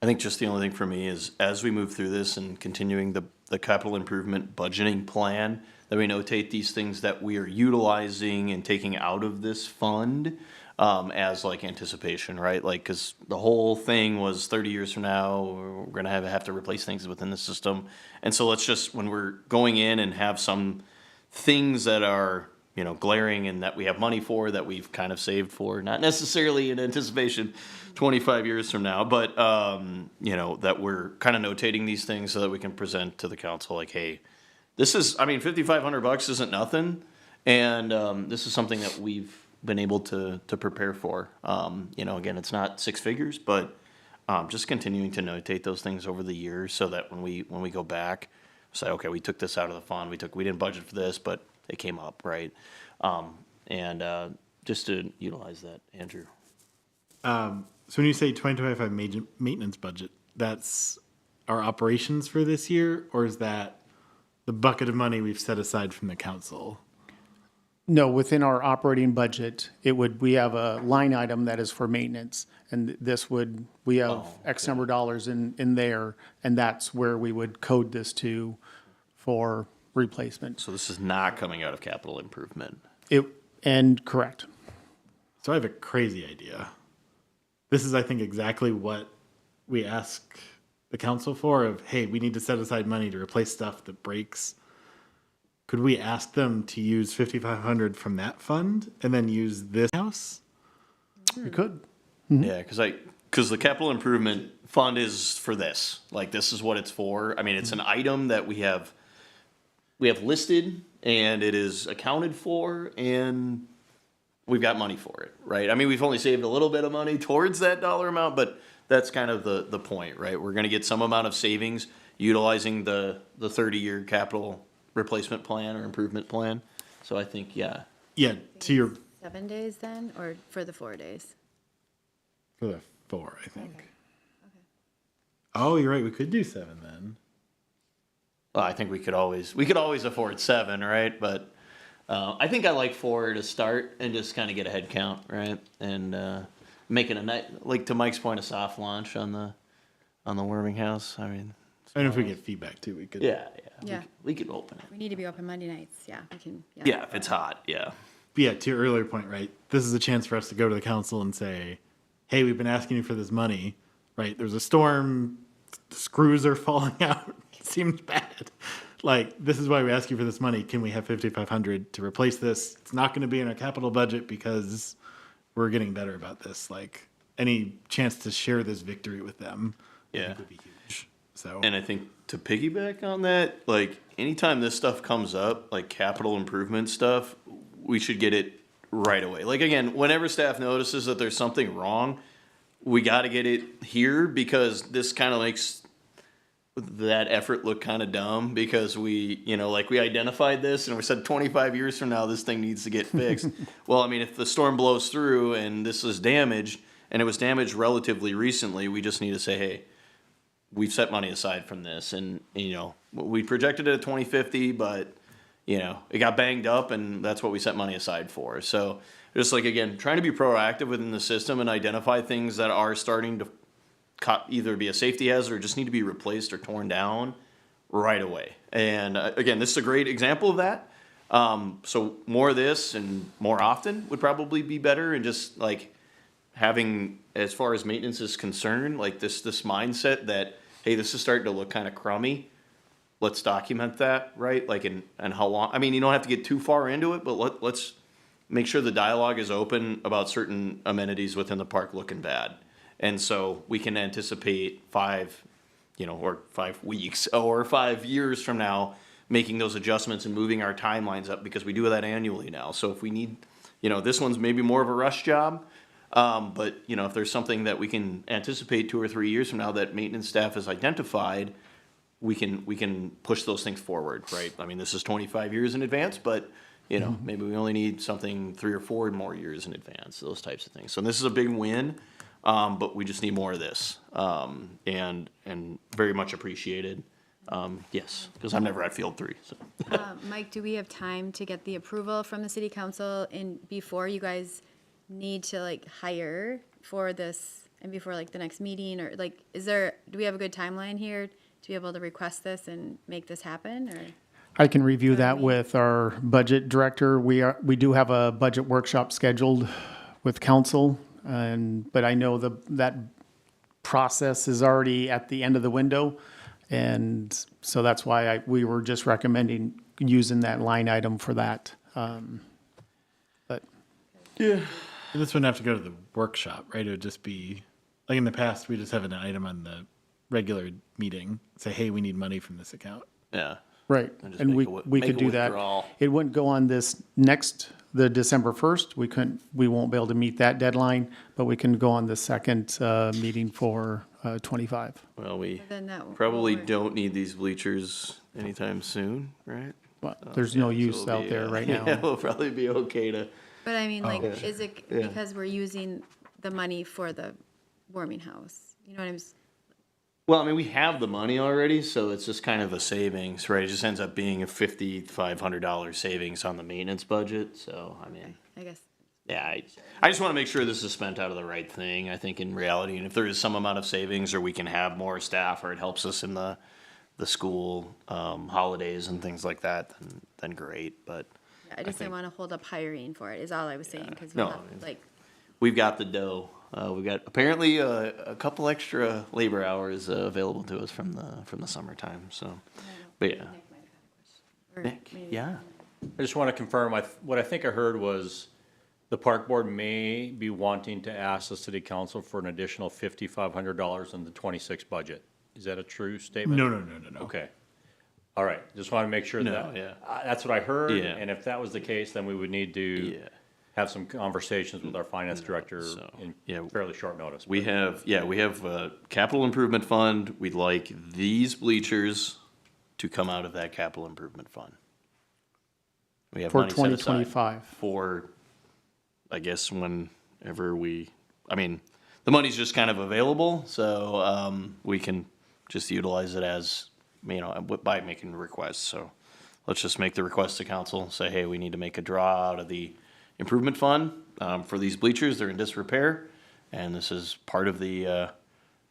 I think just the only thing for me is as we move through this and continuing the capital improvement budgeting plan, that we notate these things that we are utilizing and taking out of this fund as like anticipation, right? Like, because the whole thing was 30 years from now, we're going to have to replace things within the system. And so let's just, when we're going in and have some things that are, glaring and that we have money for, that we've kind of saved for, not necessarily in anticipation 25 years from now, but, that we're kind of notating these things so that we can present to the council like, hey, this is, $5,500 isn't nothing. And this is something that we've been able to prepare for. Again, it's not six figures, but just continuing to notate those things over the years so that when we go back, say, okay, we took this out of the fund, we didn't budget for this, but it came up, right? Just to utilize that, Andrew. So when you say 2025 maintenance budget, that's our operations for this year, or is that the bucket of money we've set aside from the council? No, within our operating budget, we have a line item that is for maintenance. And we have X number of dollars in there, and that's where we would code this to for replacement. So this is not coming out of capital improvement. Correct. So I have a crazy idea. This is, I think, exactly what we ask the council for of, hey, we need to set aside money to replace stuff that breaks. Could we ask them to use $5,500 from that fund and then use this house? We could. Yeah, because the capital improvement fund is for this. Like, this is what it's for. It's an item that we have listed, and it is accounted for, and we've got money for it, right? We've only saved a little bit of money towards that dollar amount, but that's kind of the point, right? We're going to get some amount of savings utilizing the 30-year capital replacement plan or improvement plan. So I think, yeah, Yeah, to your, 7 days then, or for the 4 days? for the 4, I think. Oh, you're right, we could do 7 then. Well, I think we could always afford 7, right? But I think I like 4 to start and just kind of get a head count, right? And make it a night, like to Mike's point, a soft launch on the warming house. I mean, And if we get feedback too, we could. yeah. Yeah. We could open it. We need to be open Monday nights, yeah, we can, yeah. Yeah, if it's hot, yeah. But yeah, to your earlier point, right? This is a chance for us to go to the council and say, hey, we've been asking you for this money, right? There's a storm, the screws are falling out. It seems bad. Like, this is why we ask you for this money. Can we have 5,500 to replace this? It's not going to be in our capital budget because we're getting better about this. Like, any chance to share this victory with them, I Yeah. think would be huge. So, And I think to piggyback on that, like anytime this stuff comes up, like capital improvement stuff, we should get it right away. Like again, whenever staff notices that there's something wrong, we got to get it here because this kind of makes that effort look kind of dumb because we, like we identified this and we said 25 years from now this thing needs to get fixed. Well, I mean, if the storm blows through and this is damaged and it was damaged relatively recently, we just need to say, hey, we've set money aside from this, and we projected it at 2050, but it got banged up, and that's what we set money aside for. So just like again, trying to be proactive within the system and identify things that are starting to either be a safety hazard or just need to be replaced or torn down right away. And again, this is a great example of that. So more of this and more often would probably be better, and just like having, as far as maintenance is concerned, like this mindset that, hey, this is starting to look kind of crummy. Let's document that, right? Like, and how long, I mean, you don't have to get too far into it, but let's make sure the dialogue is open about certain amenities within the park looking bad. And so we can anticipate 5 weeks or 5 years from now, making those adjustments and moving our timelines up, because we do that annually now. So if we need, this one's maybe more of a rush job. But if there's something that we can anticipate 2 or 3 years from now that maintenance staff has identified, we can push those things forward, right? I mean, this is 25 years in advance, but maybe we only need something 3 or 4 more years in advance, those types of things. So this is a big win, but we just need more of this, and very much appreciated. Yes, because I'm never at Field 3. So. Mike, do we have time to get the approval from the city council before you guys need to like hire for this and before like the next meeting, or like, do we have a good timeline here to be able to request this and make this happen, or? I can review that with our budget director. We do have a budget workshop scheduled with council, but I know that process is already at the end of the window, and so that's why we were just recommending using that line item for that. But yeah. This wouldn't have to go to the workshop, right? It would just be, like in the past, we just have an item on the regular meeting, say, hey, we need money from this account. Yeah. right, just and make we could a do that. withdrawal. It wouldn't go on the December 1st. We won't be able to meet that deadline, but we can go on the second meeting for 25. Well, we Then that probably won't work. don't need these bleachers anytime soon, right? But there's no Yeah, so use it'll out be, there right Yeah, now. we'll probably be okay to. But I mean, like, Oh. is it because we're using the money for the warming house? You know what I'm, Well, I mean, we have the money already, so it's just kind of a savings, right? It just ends up being a $5,500 savings on the maintenance budget. So, I mean, I guess, yeah, I just want to make sure this is spent out of the right thing, I think, in reality. And if there is some amount of savings, or we can have more staff, or it helps us in the school holidays and things like that, then great. But I just didn't want to hold up hiring for it, is all I was saying, because No, we have, I mean- like, we've got the dough. We've got apparently a couple extra labor hours available to us from the summertime. So, but yeah, or Nick, maybe- yeah. I just want to confirm, what I think I heard was the park board may be wanting to ask the city council for an additional $5,500 in the 26 budget. Is that a true statement? No. Okay. All right, just want to make sure No, that, yeah. that's what I heard. Yeah. And if that was the case, then we would need to Yeah. have some conversations with our finance director in yeah. fairly short notice. We have a capital improvement fund. We'd like these bleachers to come out of that capital improvement fund. We have for money set aside 2025. for, I guess, whenever the money's just kind of available, so we can just utilize it as, by making requests. So let's just make the request to council, say, hey, we need to make a draw out of the improvement fund for these bleachers. They're in disrepair, and this is part of the.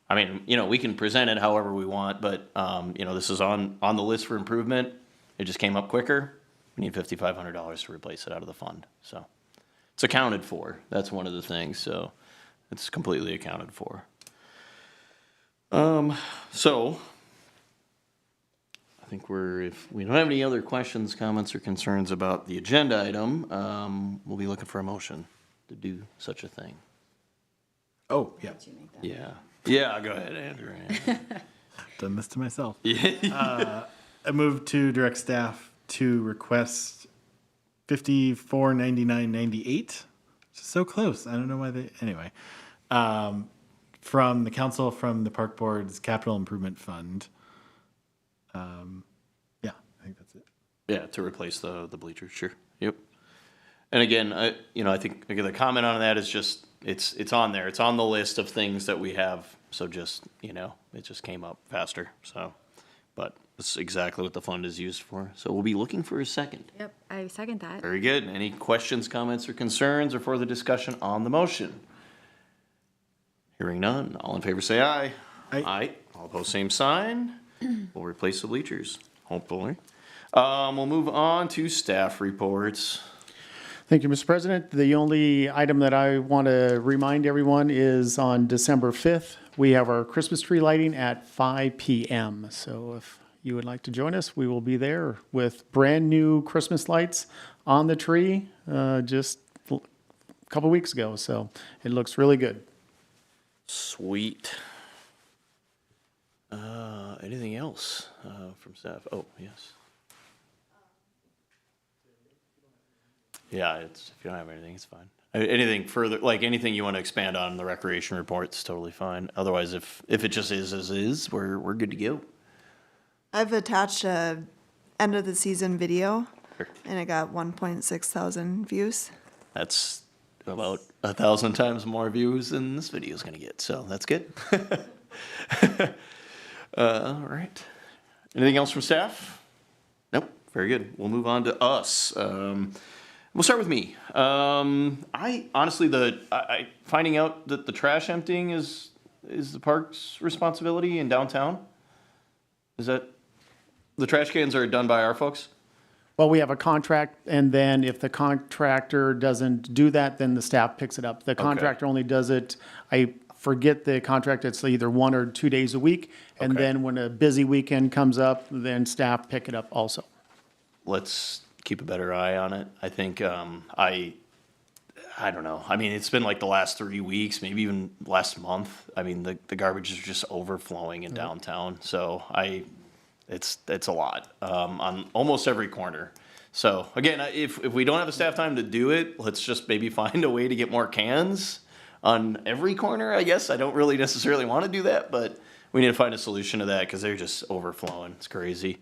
We can present it however we want, but this is on the list for improvement. It just came up quicker. We need $5,500 to replace it out of the fund. So it's accounted for. That's one of the things. So it's completely accounted for. So I think if we don't have any other questions, comments, or concerns about the agenda item, we'll be looking for a motion to do such a thing. Oh, yeah. Yeah. Yeah, go ahead, Andrew. Done this to myself. Yeah. I move to direct staff to request $54.99.98. Which is so close. I don't know why anyway. From the council, from the park board's capital improvement fund. Yeah, I think that's it. Yeah, to replace the bleachers, sure. Yep. And again, I think the comment on that is just, it's on there. It's on the list of things that we have. So just, it just came up faster. So, but that's exactly what the fund is used for. So we'll be looking for a second. Yep, I second that. Very good. Any questions, comments, or concerns, or further discussion on the motion? Hearing none. All in favor say aye. Aye. All opposed, same sign. We'll replace the bleachers, hopefully. We'll move on to staff reports. Thank you, Mr. President. The only item that I want to remind everyone is on December 5th, we have our Christmas tree lighting at 5 p.m. So if you would like to join us, we will be there with brand new Christmas lights on the tree just a couple weeks ago. So it looks really good. Sweet. Anything else from staff? Oh, yes. Yeah, if you don't have anything, it's fine. Anything further, like anything you want to expand on in the recreation report, it's totally fine. Otherwise, if it just is as is, we're good to go. I've attached a end of the season video, Sure. and it got 1.6 thousand views. That's about 1,000 times more views than this video is going to get, so that's good. All right. Anything else from staff? Nope. Very good. We'll move on to us. We'll start with me. I honestly, finding out that the trash emptying is the park's responsibility in downtown. Is that the trash cans are done by our folks? Well, we have a contract, and then if the contractor doesn't do that, then the staff picks it up. The contractor only does it, I forget the contract, it's either 1 or 2 days a week. And Okay. then when a busy weekend comes up, then staff pick it up also. Let's keep a better eye on it. I think I don't know. I mean, it's been like the last 3 weeks, maybe even last month. I mean, the garbage is just overflowing in downtown. So it's a lot on almost every corner. So again, if we don't have the staff time to do it, let's just maybe find a way to get more cans on every corner. I guess I don't really necessarily want to do that, but we need to find a solution to that because they're just overflowing. It's crazy.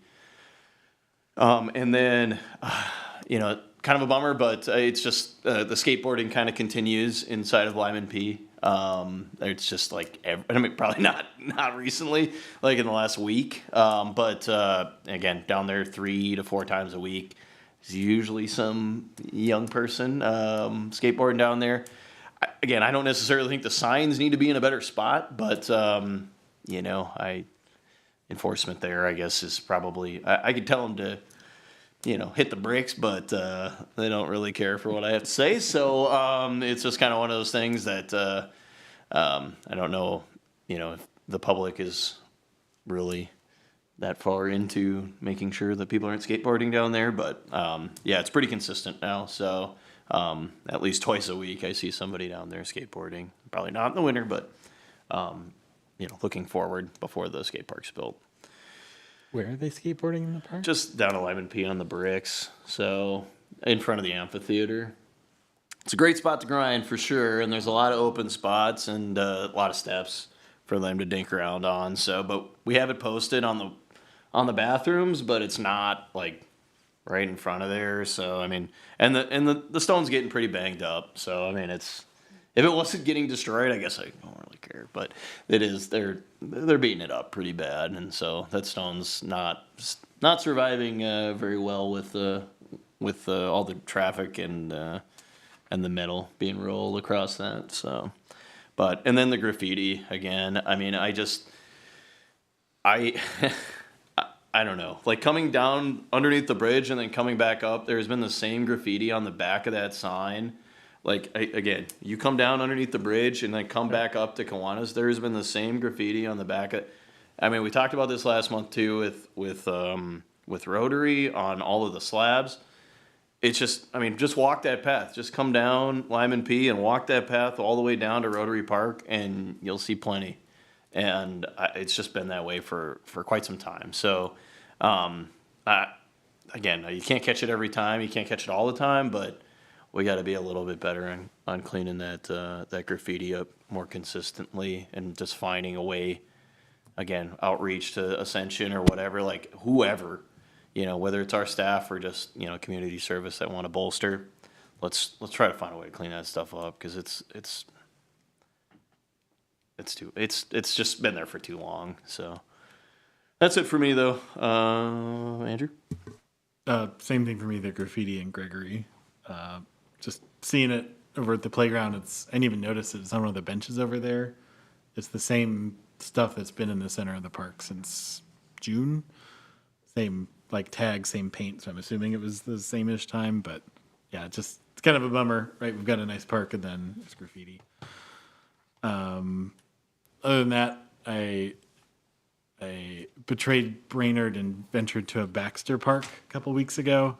And then, kind of a bummer, but it's just the skateboarding kind of continues inside of Lyman P. It's just like, probably not recently, like in the last week. But again, down there 3 to 4 times a week. There's usually some young person skateboarding down there. I don't necessarily think the signs need to be in a better spot, but, enforcement there, I guess, is probably, I could tell them to, hit the bricks, but they don't really care for what I have to say. So it's just kind of one of those things that I don't know, if the public is really that far into making sure that people aren't skateboarding down there. But yeah, it's pretty consistent now. So at least twice a week I see somebody down there skateboarding. Probably not in the winter, but looking forward before the skate park's built. Where are they skateboarding in the park? Just down to Lyman P on the bricks, so in front of the amphitheater. It's a great spot to grind for sure, and there's a lot of open spots and a lot of steps for them to dink around on. So, but we have it posted on the bathrooms, but it's not like right in front of there. So I mean, and the stone's getting pretty banged up. So I mean, it's if it wasn't getting destroyed, I guess I don't really care. But it is they're beating it up pretty bad, and so that stone's not surviving very well with all the traffic and the metal being rolled across that. So, and then the graffiti again. I mean, I I don't know. Like coming down underneath the bridge and then coming back up, there's been the same graffiti on the back of that sign. Like again, you come down underneath the bridge and then come back up to Kiwanis. There's been the same graffiti on the back of. I mean, we talked about this last month too with Rotary on all of the slabs. It's just, I mean, just walk that path. Just come down Lyman P and walk that path all the way down to Rotary Park, and you'll see plenty. And it's just been that way for quite some time. So, again, you can't catch it every time. You can't catch it all the time, but we got to be a little bit better on cleaning that graffiti up more consistently and just finding a way, again, outreach to Ascension or whatever, like whoever, whether it's our staff or just, community service that want to bolster. Let's try to find a way to clean that stuff up because it's just been there for too long. So that's it for me though. Andrew? Same thing for me, the graffiti and Gregory. Just seeing it over at the playground, I didn't even notice it's on one of the benches over there. It's the same stuff that's been in the center of the park since June. Same like tag, same paint. So I'm assuming it was the same-ish time, but yeah, it's kind of a bummer, right? We've got a nice park and then it's graffiti. Other than that, I betrayed Brainerd and ventured to a Baxter Park a couple weeks ago.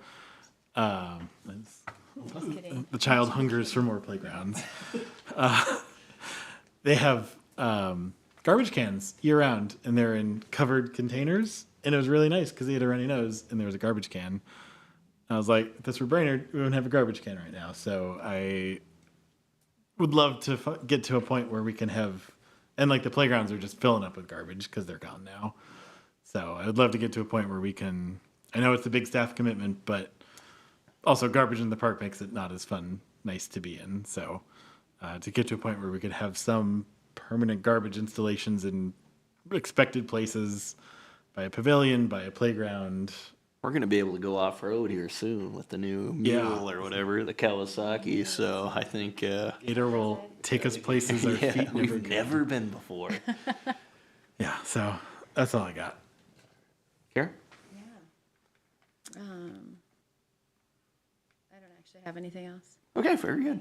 Just kidding. The child hungers for more playgrounds. They have garbage cans year-round, and they're in covered containers. And it was really nice because he had a runny nose, and there was a garbage can. I was like, if this were Brainerd, we wouldn't have a garbage can right now. So I would love to get to a point where we can have, and like the playgrounds are just filling up with garbage because they're gone now. So I would love to get to a point where we can, I know it's a big staff commitment, but also garbage in the park makes it not as nice to be in. So to get to a point where we could have some permanent garbage installations in expected places, by a pavilion, by a playground. We're going to be able to go off-road here soon with the new mule or whatever, the Kawasaki. So I think... Gator will take us places our feet we've never been before. Yeah, so that's all I got. Karen? Yeah. I don't actually have anything else. Okay, very good.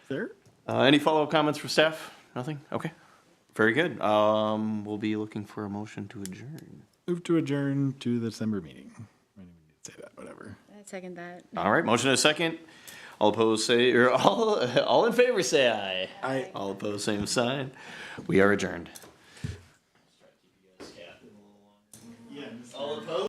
There? Any follow-up comments for staff? Nothing? Okay. Very good. We'll be looking for a motion to adjourn. Move to adjourn to the December meeting. I didn't even need to say that, whatever. I second that. All right, motion and a second. All opposed say, or all in favor say aye. Aye. All opposed, same sign. We are adjourned.